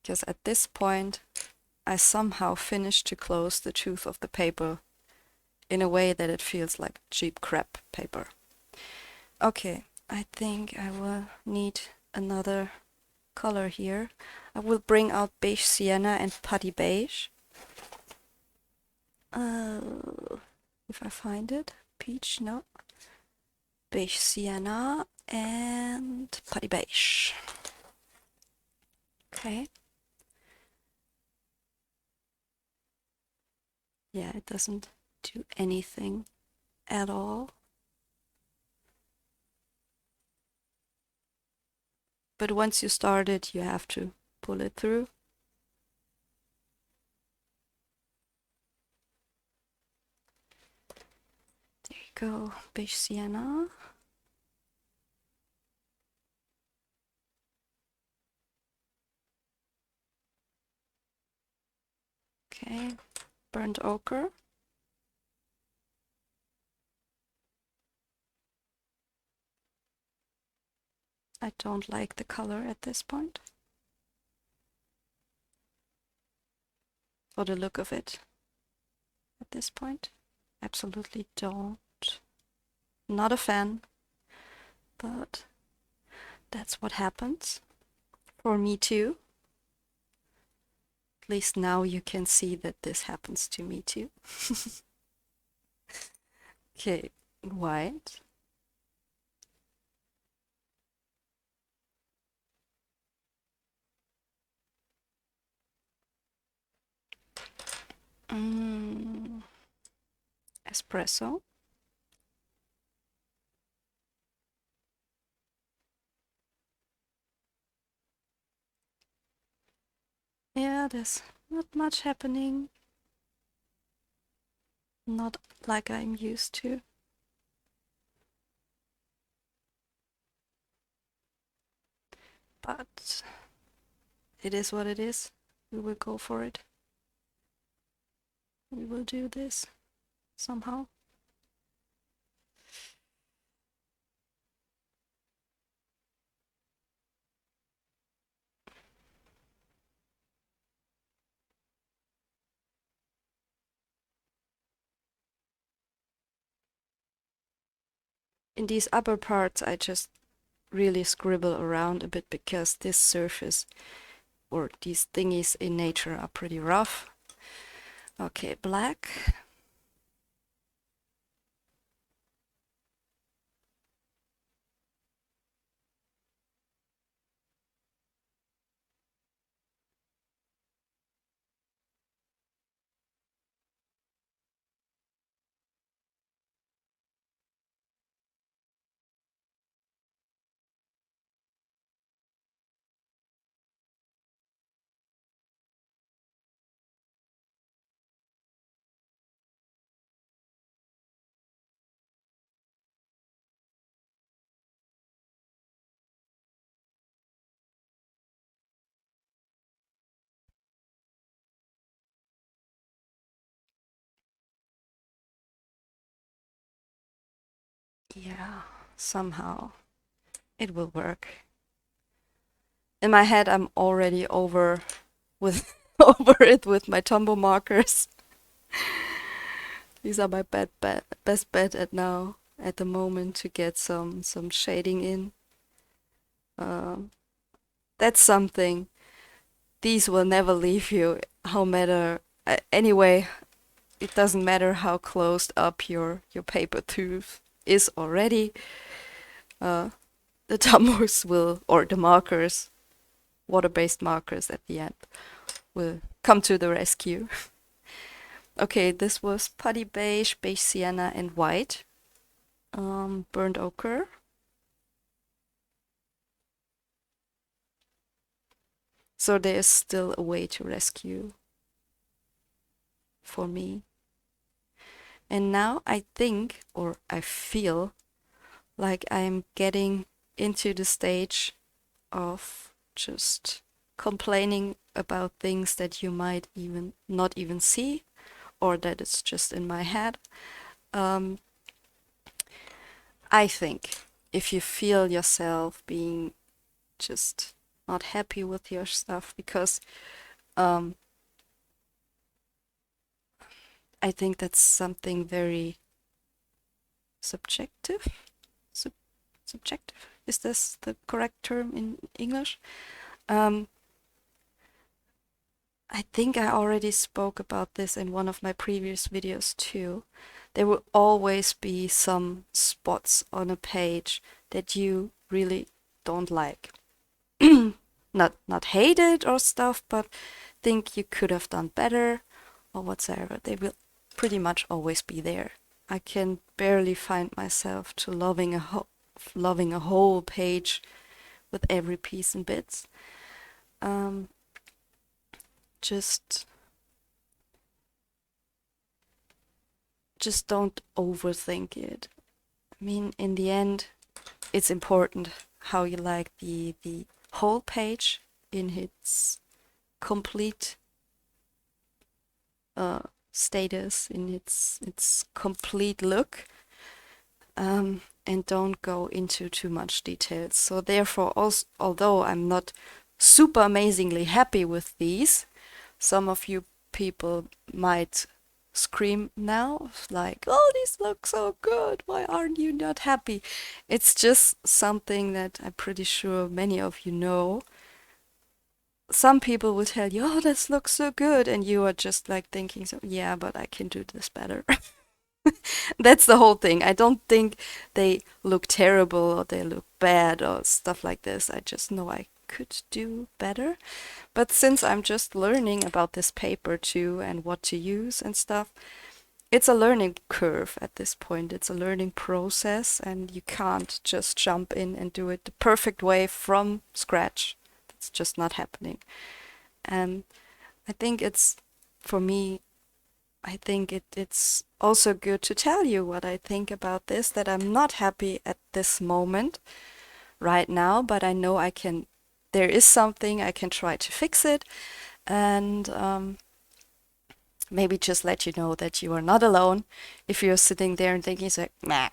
because at this point I somehow finished to close the tooth of the paper in a way that it feels like cheap crap paper. Okay, I think I will need another color here. I will bring out beige sienna and putty beige. If I find it. Peach, no. Beige sienna and putty beige. Okay. Yeah, it doesn't do anything at all. But once you start it, you have to pull it through. There you go, beige sienna. Okay, burnt ochre. I don't like the color at this point, or the look of it at this point. Absolutely don't. Not a fan, but that's what happens. For me too. At least now you can see that this happens to me too. Okay, white. Espresso. Yeah, there's not much happening. Not like I'm used to. But it is what it is. We will go for it. We will do this somehow. In these upper parts, I just really scribble around a bit because this surface or these thingies in nature are pretty rough. Okay, black. Yeah, somehow it will work. In my head, I'm already over with over it with my Tombow markers. These are my best bet at the moment to get some shading in. That's something. These will never leave you. Anyway, it doesn't matter how closed up your paper tooth is already. The Tombows will, or the markers, water-based markers at the end, will come to the rescue. Okay, this was putty beige, beige sienna, and white. Burnt ochre. So there's still a way to rescue for me. And now I think, or I feel, like I'm getting into the stage of just complaining about things that you might even not even see, or that it's just in my head. I think if you feel yourself being just not happy with your stuff, because I think that's something very subjective. Subjective? Is this the correct term in English? I think I already spoke about this in one of my previous videos too. There will always be some spots on a page that you really don't like. Not hate it or stuff, but think you could have done better or whatsoever. They will pretty much always be there. I can barely find myself to loving a whole page with every piece and bits. Just don't overthink it. I mean, in the end, it's important how you like the whole page in its complete status, in its complete look. and don't go into too much details. So therefore, also, although I'm not super amazingly happy with these, some of you people might scream now, like, oh, these look so good, why aren't you not happy? It's just something that I'm pretty sure many of you know. Some people will tell you, oh, this looks so good, and you are just like thinking, so yeah, but I can do this better. That's the whole thing. I don't think they look terrible or they look bad or stuff like this. I just know I could do better. But since I'm just learning about this paper too and what to use and stuff, it's a learning curve at this point. It's a learning process, and you can't just jump in and do it the perfect way from scratch. It's just not happening. And I think it's, for me, I think it's also good to tell you what I think about this, that I'm not happy at this moment right now, but I know there is something I can try to fix it, and maybe just let you know that you are not alone if you're sitting there and thinking, so, nah,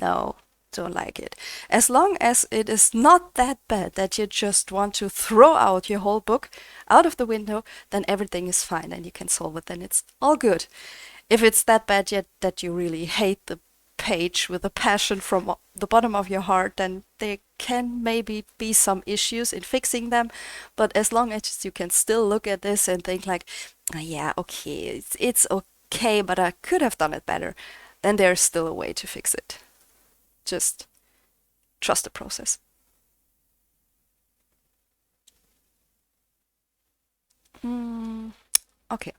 no, don't like it. As long as it is not that bad that you just want to throw out your whole book out of the window, then everything is fine and you can solve it. Then it's all good. If it's that bad yet that you really hate the page with a passion from the bottom of your heart, then there can maybe be some issues in fixing them. But as long as you can still look at this and think like, "Ah, yeah, okay, it's okay, but I could have done it better," then there's still a way to fix it. Just trust the process. Okay,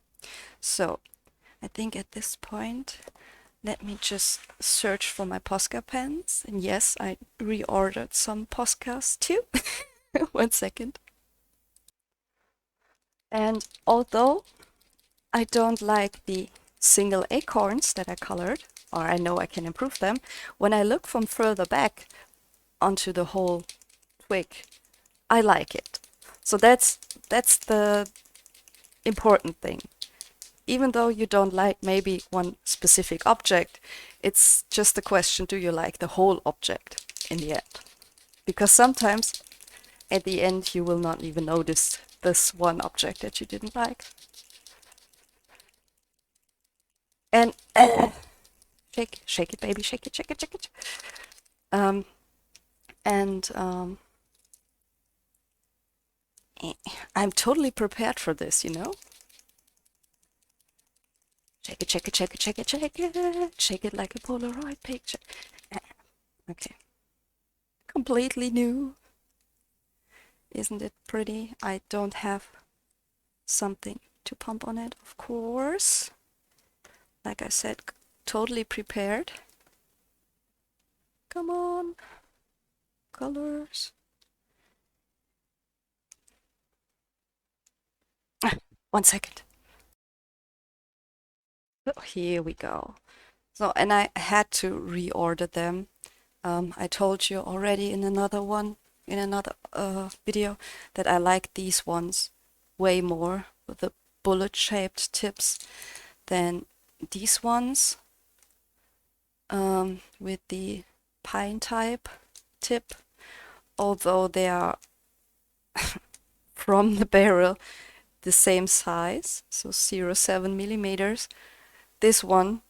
so I think at this point, let me just search for my Posca pens. And yes, I reordered some Poscas too. One second. And although I don't like the single acorns that I colored, or I know I can improve them, when I look from further back onto the whole twig, I like it. So that's the important thing. Even though you don't like maybe one specific object, it's just a question, do you like the whole object in the end? Because sometimes at the end you will not even notice this one object that you didn't like. And shake it, baby, shake it, shake it, shake it. Um, and I'm totally prepared for this, you know? Shake it, shake it, shake it, shake it, shake it. Shake it like a Polaroid picture. Okay. Completely new. Isn't it pretty? I don't have something to pump on it, of course. Like I said, totally prepared. Come on. Colors. One second. Oh, here we go. So, and I had to reorder them. I told you already in another video, that I like these ones way more with the bullet-shaped tips than these ones with the pine type tip, although they are from the barrel the same size, so 0.7 millimeters. This one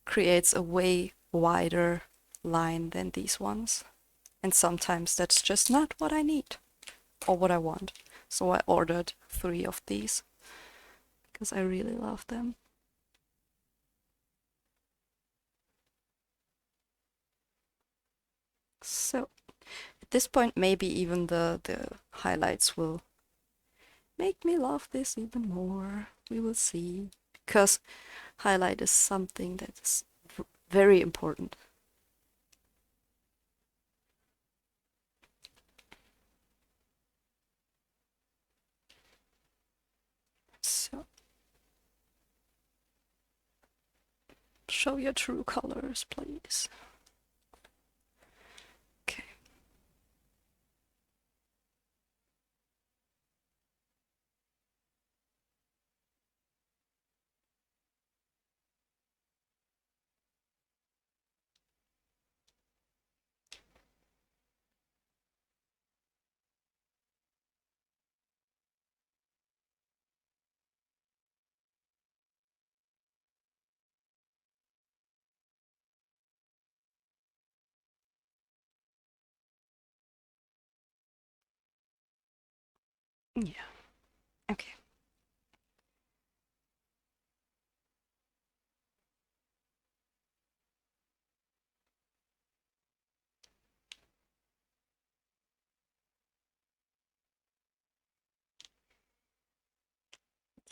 creates a way wider line than these ones, and sometimes that's just not what I need or what I want. So I ordered 3 of these because I really love them. So at this point, maybe even the highlights will make me love this even more. We will see. Because highlight is something that is very important. So, show your true colors, please. Okay. Yeah, okay.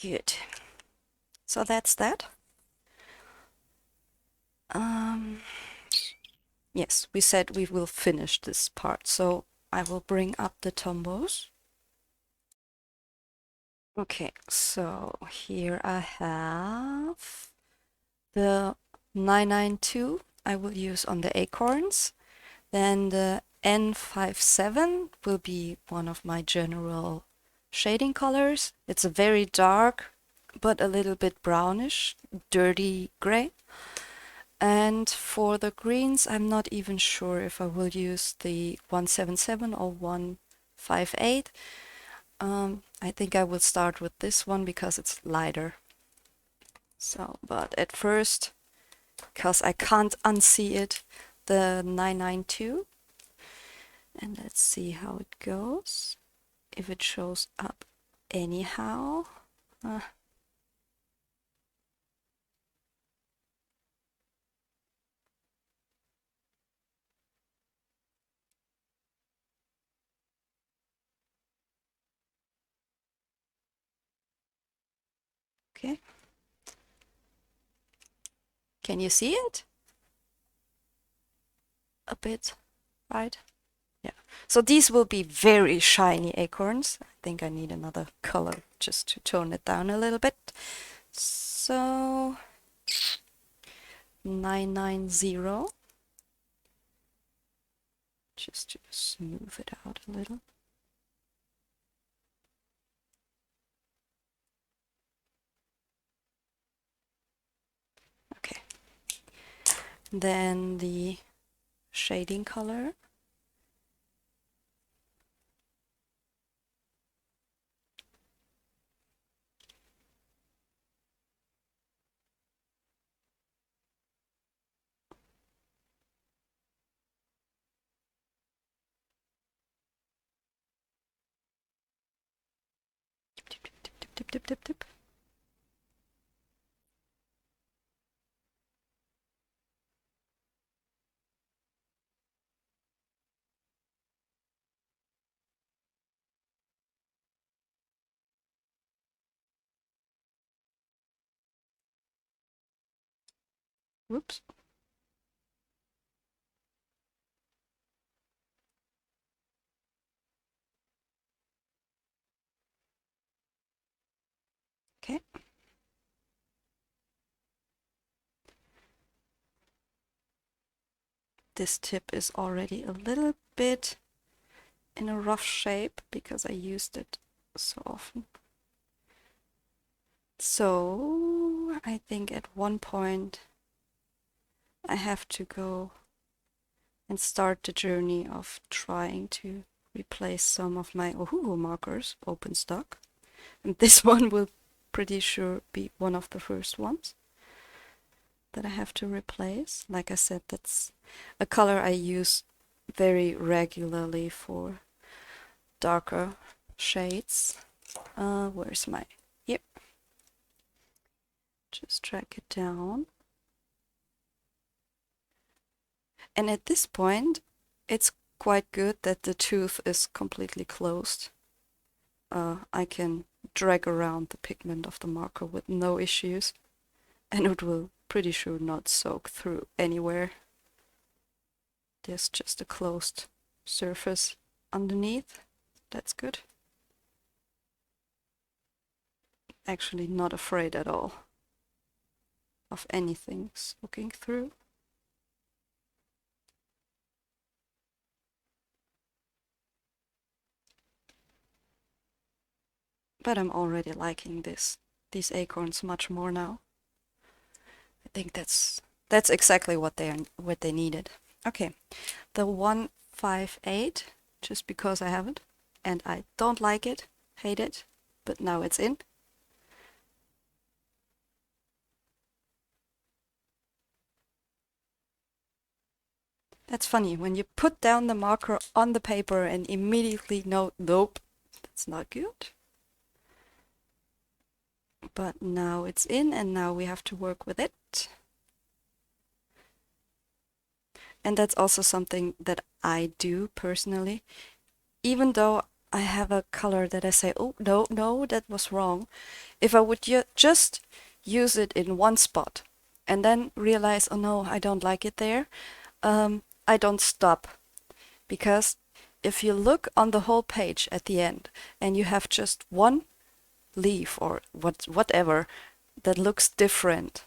Good. So that's that. Um, yes, we said we will finish this part, so I will bring up the Tombows. Okay, so here I have the 992 I will use on the acorns. Then the N57 will be one of my general shading colors. It's a very dark, but a little bit brownish, dirty gray. And for the greens, I'm not even sure if I will use the 177 or 158. I think I will start with this one because it's lighter. So, but at first, because I can't unsee it, the 992. And let's see how it goes. If it shows up anyhow. Okay. Can you see it? A bit, right? Yeah. So these will be very shiny acorns. I think I need another color just to tone it down a little bit. So 990. Just to smooth it out a little. Okay. Then the shading color. Tip, tip, tip, tip, tip, tip, tip, tip. Whoops. Okay. This tip is already a little bit in a rough shape because I used it so often. So I think at one point I have to go and start the journey of trying to replace some of my Ohuhu markers, open stock. And this one will pretty sure be one of the first ones that I have to replace. Like I said, that's a color I use very regularly for darker shades. Where's my... Here. Just drag it down. And at this point, it's quite good that the tooth is completely closed. I can drag around the pigment of the marker with no issues, and it will pretty sure not soak through anywhere. There's just a closed surface underneath. That's good. Actually not afraid at all of anything soaking through. But I'm already liking these acorns much more now. I think that's exactly what they needed. Okay, the 158, just because I have it, and I don't like it, hate it, but now it's in. That's funny, when you put down the marker on the paper and immediately know, nope, It's not good. But now it's in, and now we have to work with it. And that's also something that I do personally. Even though I have a color that I say, oh, no, no, that was wrong. If I would just use it in one spot and then realize, oh no, I don't like it there, I don't stop. Because if you look on the whole page at the end and you have just one leaf or whatever that looks different,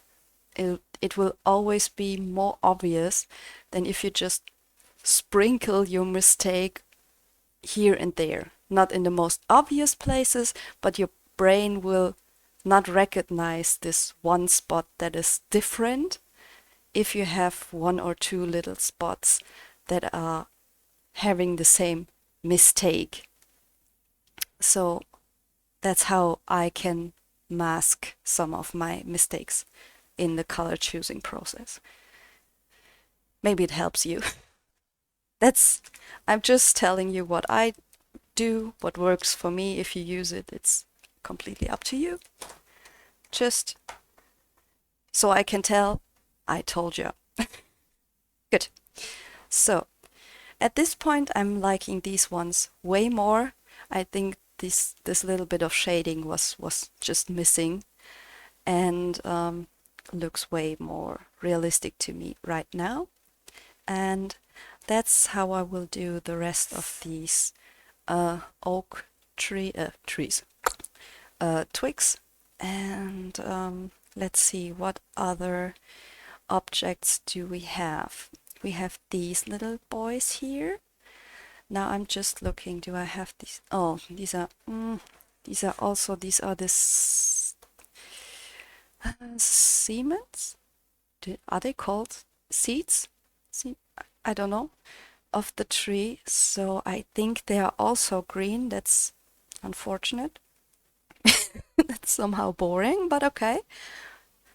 it will always be more obvious than if you just sprinkle your mistake here and there. Not in the most obvious places, but your brain will not recognize this one spot that is different if you have one or two little spots that are having the same mistake. So that's how I can mask some of my mistakes in the color choosing process. Maybe it helps you. I'm just telling you what I do, what works for me. If you use it, it's completely up to you. Just so I can tell, I told you. Good. So at this point, I'm liking these ones way more. I think this little bit of shading was just missing, and looks way more realistic to me right now. And that's how I will do the rest of these oak trees, twigs. And let's see, what other objects do we have? We have these little boys here. Now I'm just looking, do I have these? Oh, these are this Siemens? Are they called seeds? I don't know, of the tree. So I think they are also green. That's unfortunate. That's somehow boring, but okay.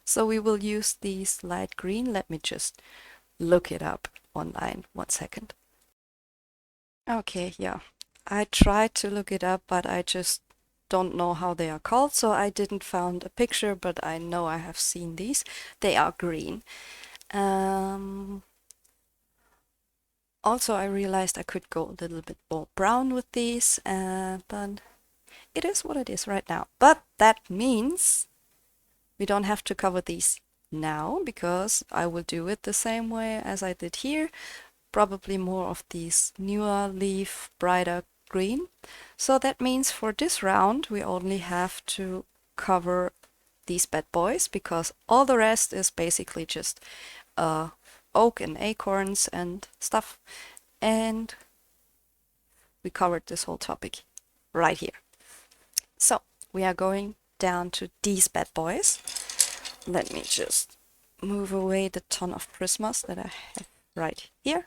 So we will use these light green. Let me just look it up online. 1 second. Okay, yeah. I tried to look it up, but I just don't know how they are called, so I didn't found a picture, but I know I have seen these. They are green. Also, I realized I could go a little bit more brown with these, but it is what it is right now. But that means we don't have to cover these now, because I will do it the same way as I did here. Probably more of these newer leaf, brighter green. So that means for this round we only have to cover these bad boys, because all the rest is basically just oak and acorns and stuff. And we covered this whole topic right here. So we are going down to these bad boys. Let me just move away the ton of prismas that I have right here.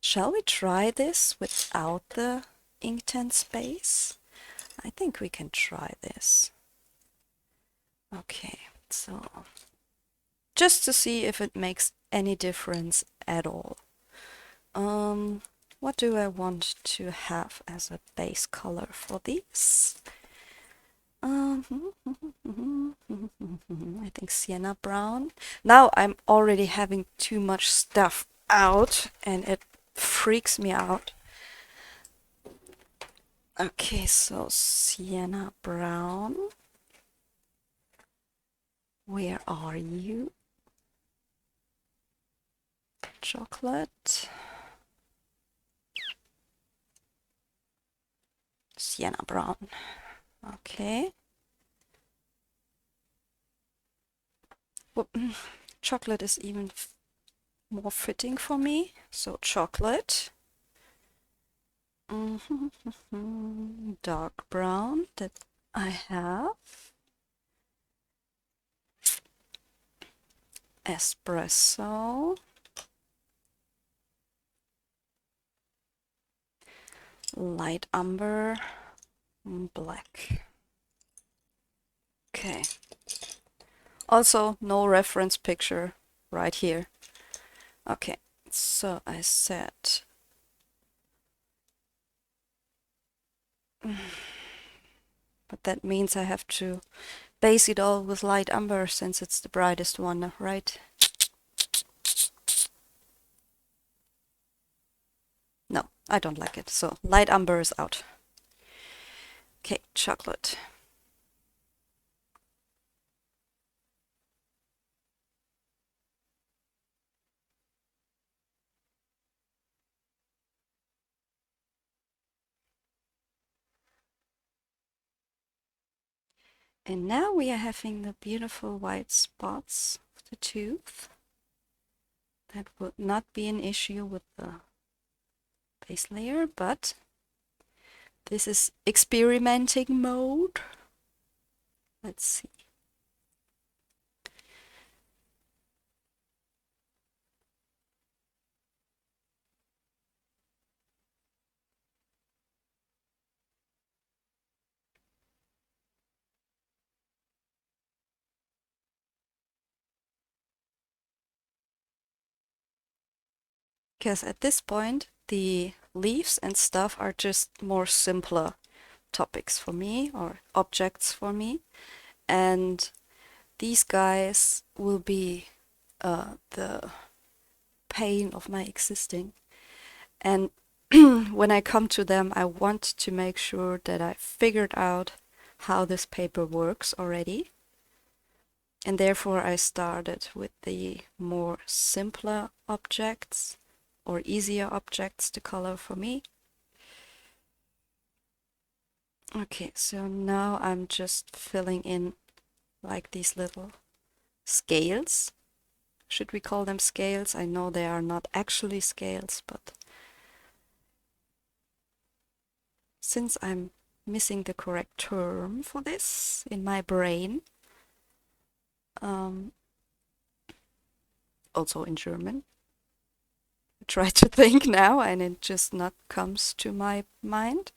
Shall we try this without the inktense base? I think we can try this. Okay, so just to see if it makes any difference at all. What do I want to have as a base color for these? I think sienna brown. Now I'm already having too much stuff out and it freaks me out. Okay, so sienna brown. Where are you? Chocolate. Sienna brown. Okay. Well, chocolate is even more fitting for me. So chocolate. Dark brown that I have. Espresso. Light umber. Black. Okay. Also, no reference picture right here. Okay, so I said But that means I have to base it all with light umber since it's the brightest one, right? No, I don't like it. So light umber is out. Okay, chocolate. And now we are having the beautiful white spots of the tooth. That would not be an issue with the base layer, but this is experimenting mode. Let's see. Because at this point, the leaves and stuff are just more simpler topics for me or objects for me. And these guys will be the pain of my existing. And when I come to them, I want to make sure that I figured out how this paper works already. And therefore I started with the more simpler objects or easier objects to color for me. Okay, so now I'm just filling in like these little scales. Should we call them scales? I know they are not actually scales, but since I'm missing the correct term for this in my brain, also in German, I try to think now and it just not comes to my mind.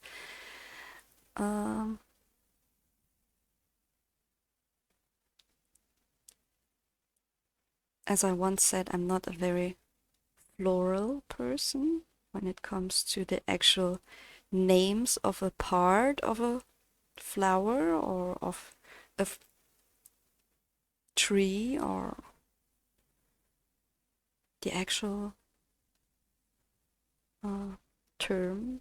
As I once said, I'm not a very floral person when it comes to the actual names of a part of a flower or of a tree or the actual term.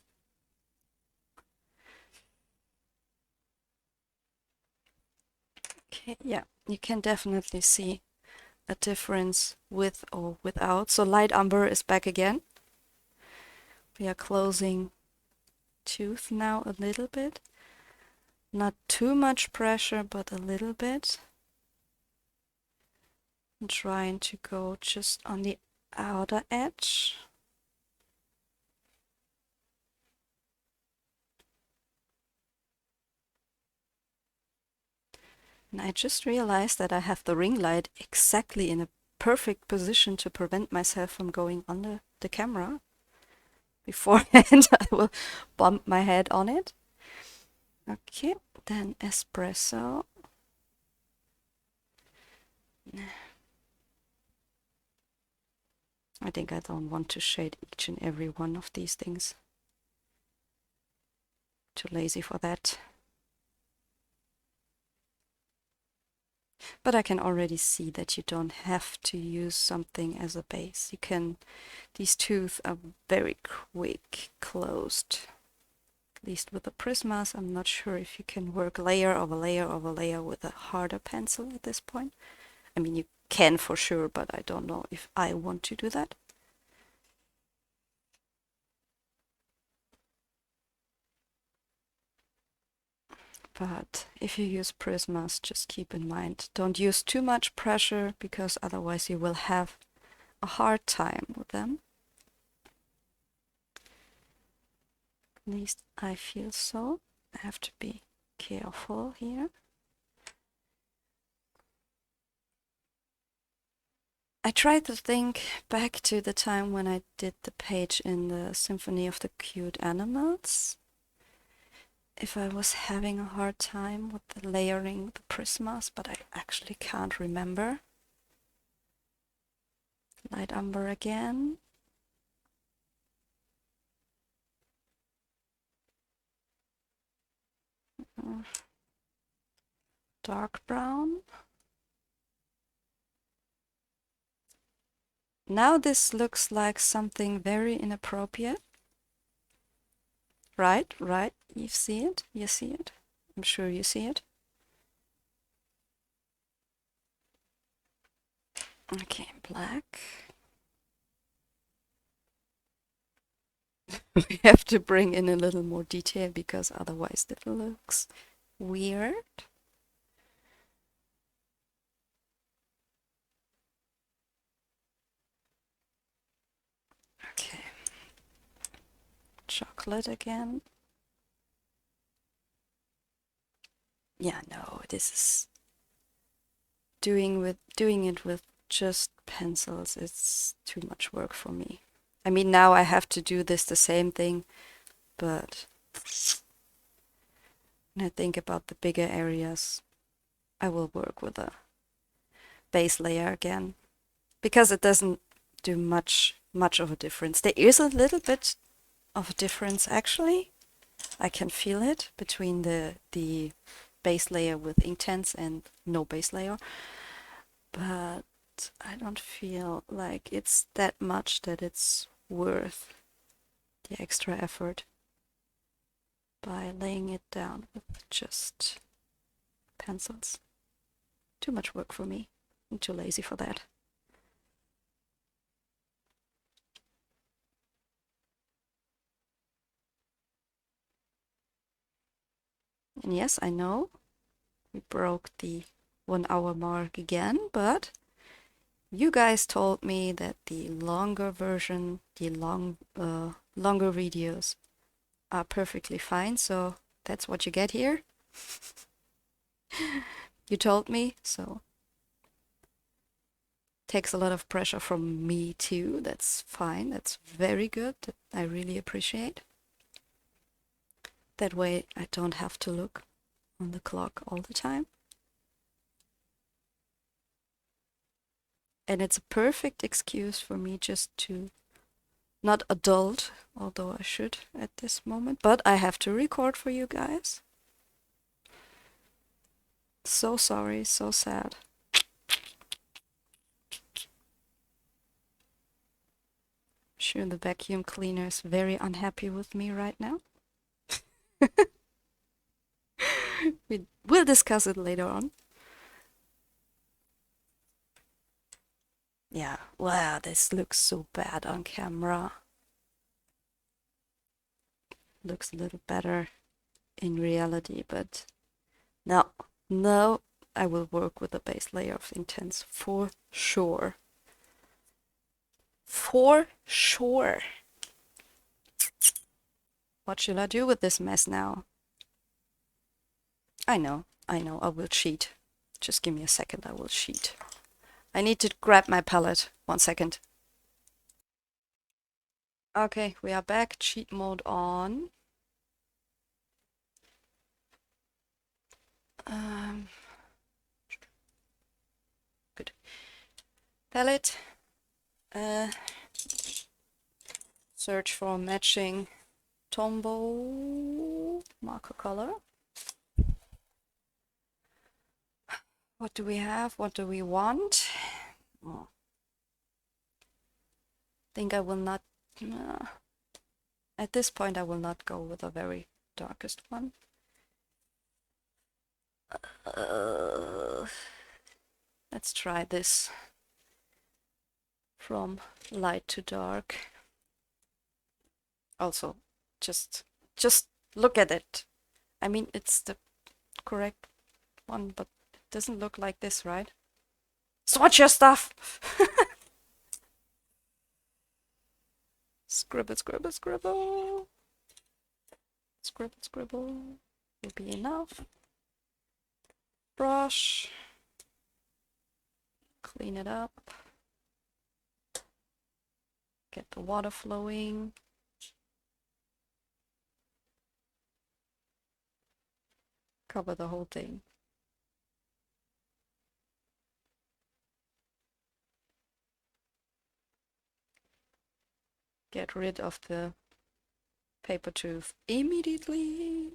Okay, yeah, you can definitely see a difference with or without. So light umber is back again. We are closing tooth now a little bit. Not too much pressure, but a little bit. I'm trying to go just on the outer edge. And I just realized that I have the ring light exactly in a perfect position to prevent myself from going under the camera. Beforehand, I will bump my head on it. Okay, then espresso. I think I don't want to shade each and every one of these things. Too lazy for that. But I can already see that you don't have to use something as a base. You can, these tooth are very quick closed. At least with the Prismas, I'm not sure if you can work layer over layer over layer with a harder pencil at this point. I mean, you can for sure, but I don't know if I want to do that. But if you use Prismas, just keep in mind, don't use too much pressure because otherwise you will have a hard time with them. At least I feel so. I have to be careful here. I try to think back to the time when I did the page in the Symphony of the Cute Animals. If I was having a hard time with the layering the Prismas, but I actually can't remember. Light umber again. dark brown. Now this looks like something very inappropriate. Right, right. You see it? You see it? I'm sure you see it. Okay, black. We have to bring in a little more detail because otherwise it looks weird. Okay. Chocolate again. Yeah, no, this is doing it with just pencils. It's too much work for me. I mean, now I have to do the same thing, but when I think about the bigger areas, I will work with a base layer again because it doesn't do much of a difference. There is a little bit of a difference actually. I can feel it between the base layer with inktense and no base layer, but I don't feel like it's that much that it's worth the extra effort by laying it down with just pencils. Too much work for me. I'm too lazy for that. And yes, I know we broke the 1 hour mark again, but you guys told me that the longer version, the longer videos are perfectly fine, so that's what you get here. You told me, so takes a lot of pressure from me too. That's fine. That's very good. I really appreciate. That way I don't have to look on the clock all the time. And it's a perfect excuse for me just to not adult, although I should at this moment, but I have to record for you guys. So sorry, so sad. I'm sure the vacuum cleaner is very unhappy with me right now. We'll discuss it later on. Yeah, wow, this looks so bad on camera. Looks a little better in reality, but no, I will work with a base layer of Intense for sure. For sure. What should I do with this mess now? I know, I will cheat. Just give me a second, I will cheat. I need to grab my palette. 1 second. Okay, we are back. Cheat mode on. Good. Palette. Search for matching Tombow marker color. What do we have? What do we want? Oh. Think I will not. At this point, I will not go with the very darkest one. Let's try this from light to dark. Also, just look at it. I mean, it's the correct one, but it doesn't look like this, right? Swatch your stuff! Scribble, scribble, scribble. Scribble, scribble. Will be enough. Brush. Clean it up. Get the water flowing. Cover the whole thing. Get rid of the paper tooth immediately.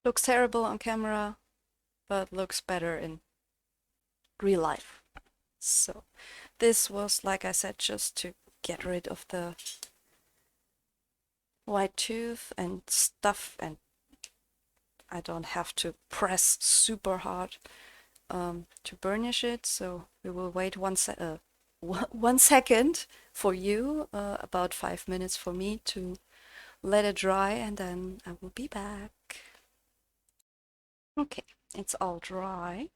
Looks terrible on camera, but looks better in real life. So this was, like I said, just to get rid of the white tooth and stuff, and I don't have to press super hard to burnish it. So we will wait 1 second for you, about 5 minutes for me to let it dry, and then I will be back. Okay, it's all dry.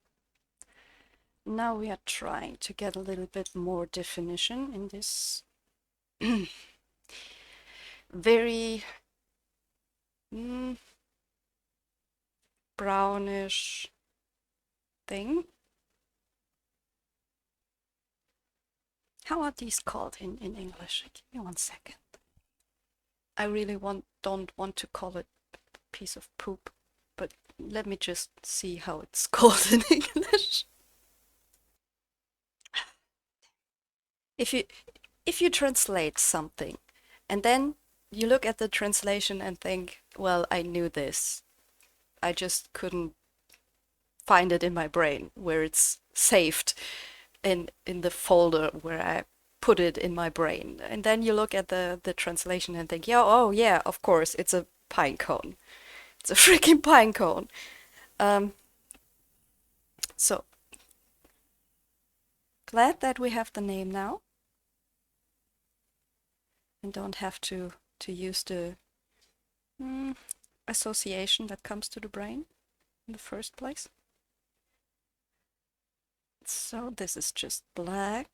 Now we are trying to get a little bit more definition in this very brownish thing. How are these called in English? Give me 1 second. I really don't want to call it a piece of poop, but let me just see how it's called in English. If you translate something and then you look at the translation and think, well, I knew this. I just couldn't find it in my brain where it's saved in the folder where I put it in my brain. And then you look at the translation and think, yeah, oh yeah, of course, it's a pine cone. It's a freaking pine cone. So glad that we have the name now and don't have to use the association that comes to the brain in the first place. So this is just black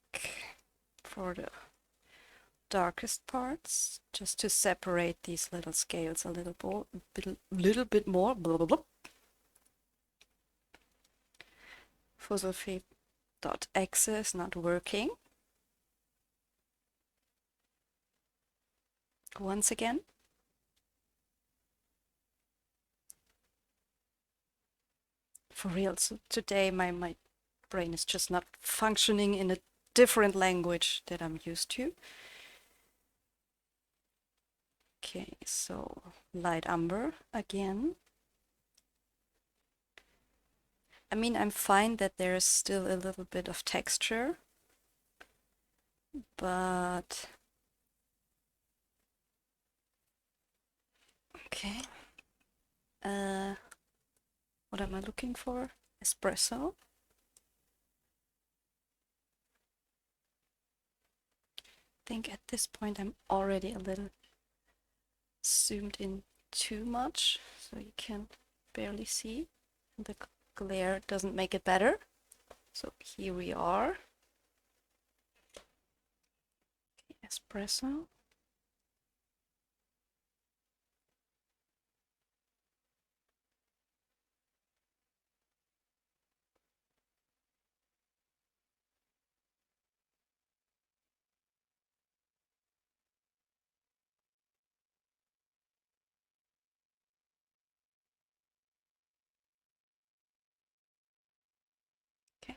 for the darkest parts, just to separate these little scales a little bit more. Blah, blah, blah. Fossilfee.exe is not working. Once again. For real, so today my brain is just not functioning in a different language that I'm used to. Okay, so light umber again. I mean, I'm fine that there's still a little bit of texture, but okay. What am I looking for? Espresso. I think at this point I'm already a little zoomed in too much, so you can barely see. The glare doesn't make it better. So here we are. Okay, espresso. Okay.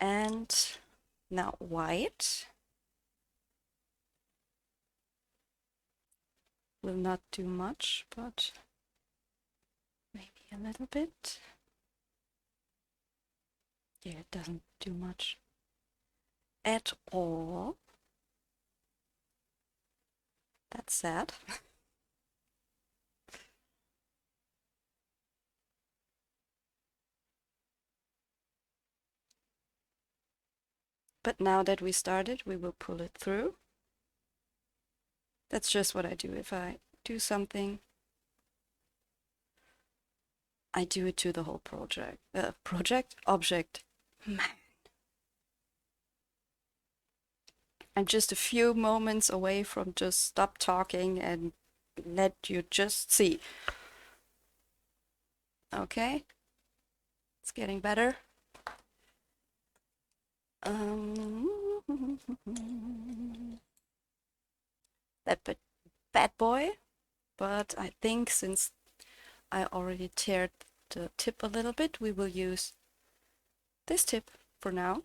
And now white. Will not do much, but maybe a little bit. Yeah, it doesn't do much at all. That's sad. But now that we started, we will pull it through. That's just what I do. If I do something, I do it to the whole object. Man. I'm just a few moments away from just stop talking and let you just see. Okay, it's getting better. That bad boy, but I think since I already teared the tip a little bit, we will use this tip for now.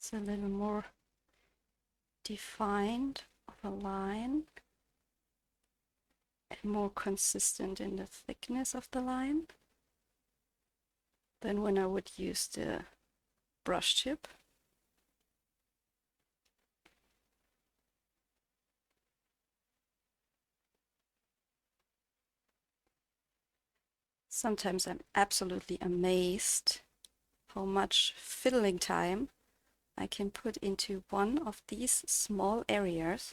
It's a little more defined of a line and more consistent in the thickness of the line than when I would use the brush tip. Sometimes I'm absolutely amazed how much fiddling time I can put into one of these small areas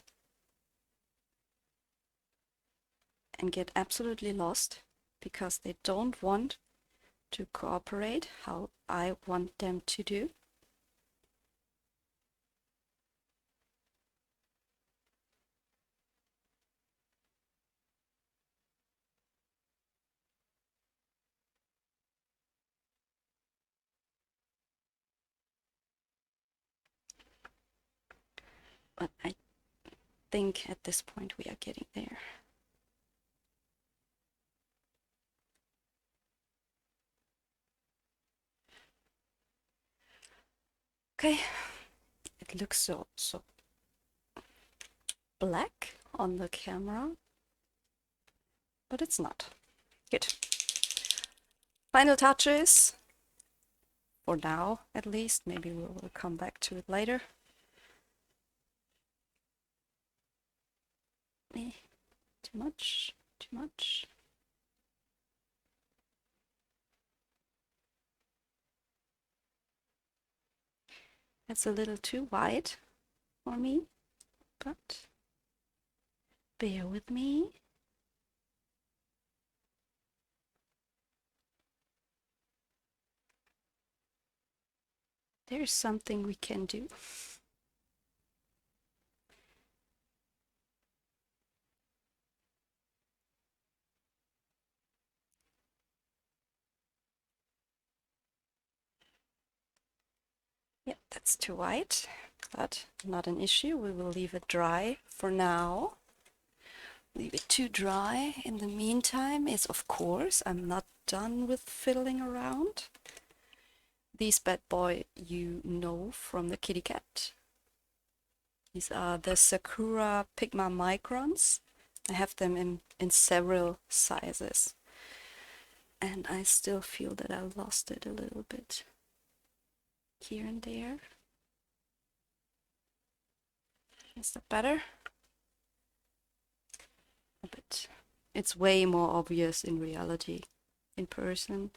and get absolutely lost because they don't want to cooperate how I want them to do. But I think at this point we are getting there. Okay, it looks so black on the camera, but it's not. Good. Final touches, for now at least. Maybe we'll come back to it later. Too much, too much. That's a little too wide for me, but bear with me. There's something we can do. Yeah, that's too white, but not an issue. We will leave it dry for now. Leave it too dry. In the meantime, is of course, I'm not done with fiddling around. These bad boy you know from the kitty cat. These are the Sakura Pigma Microns. I have them in several sizes. And I still feel that I lost it a little bit here and there. Is that better? A bit. It's way more obvious in reality, in person,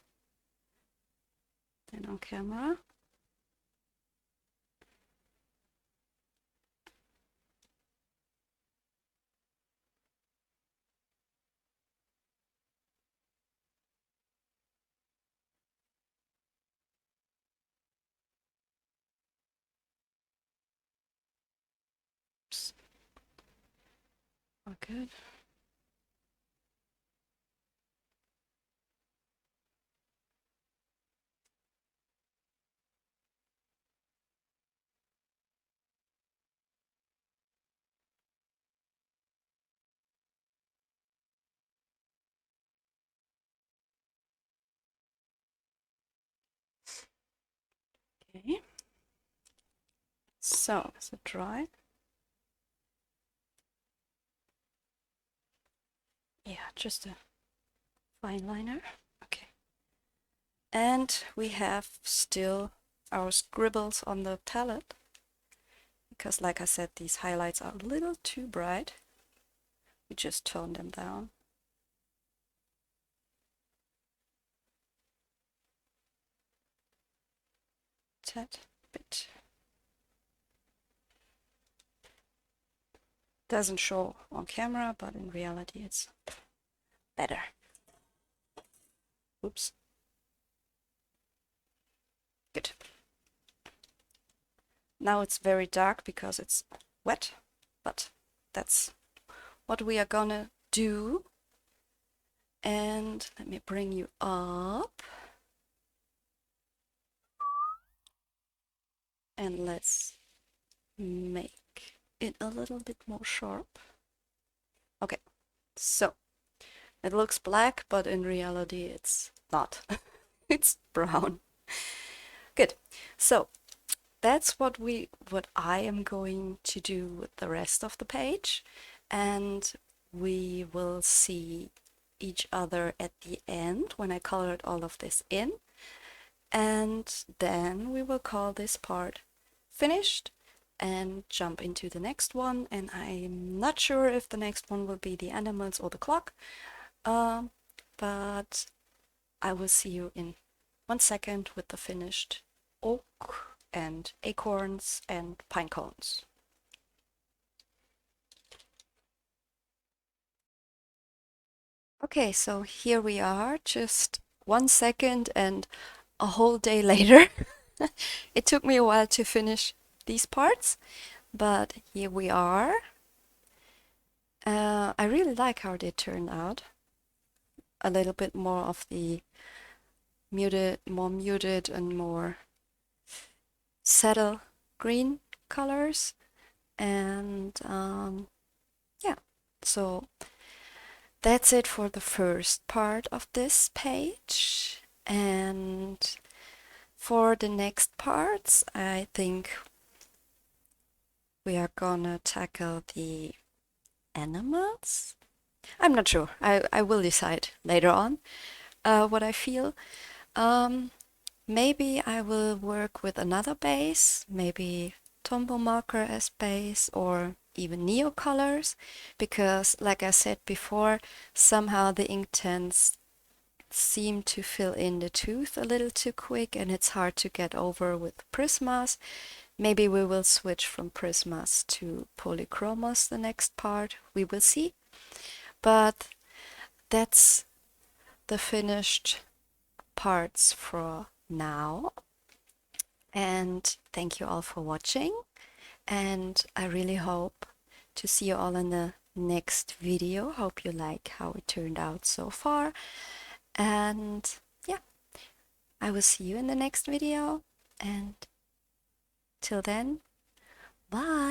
than on camera. Oops. Oh, good. Okay. So, is it dry? Yeah, just a fine liner. Okay. And we have still our scribbles on the palette, because like I said, these highlights are a little too bright. We just tone them down. Tad bit. Doesn't show on camera, but in reality it's better. Oops. Good. Now it's very dark because it's wet, but that's what we are gonna do. And let me bring you up. And let's make it a little bit more sharp. Okay, so it looks black, but in reality it's not. It's brown. Good. So that's what I am going to do with the rest of the page, and we will see each other at the end when I colored all of this in, and then we will call this part finished and jump into the next one. And I'm not sure if the next one will be the animals or the clock, but I will see you in 1 second with the finished oak and acorns and pine cones. Okay, so here we are, just 1 second and a whole day later. It took me a while to finish these parts, but here we are. I really like how they turned out. A little bit more of the more muted and more subtle green colors. And yeah, so that's it for the first part of this page. And for the next parts, I think we are gonna tackle the animals. I'm not sure. I will decide later on what I feel. Maybe I will work with another base, maybe Tombow marker as base or even neo colors, because like I said before, somehow the inktense seem to fill in the tooth a little too quick and it's hard to get over with Prismas. Maybe we will switch from Prismas to polychromos the next part, we will see. But that's the finished parts for now. And thank you all for watching. And I really hope to see you all in the next video. Hope you like how it turned out so far. And yeah, I will see you in the next video. And till then, bye.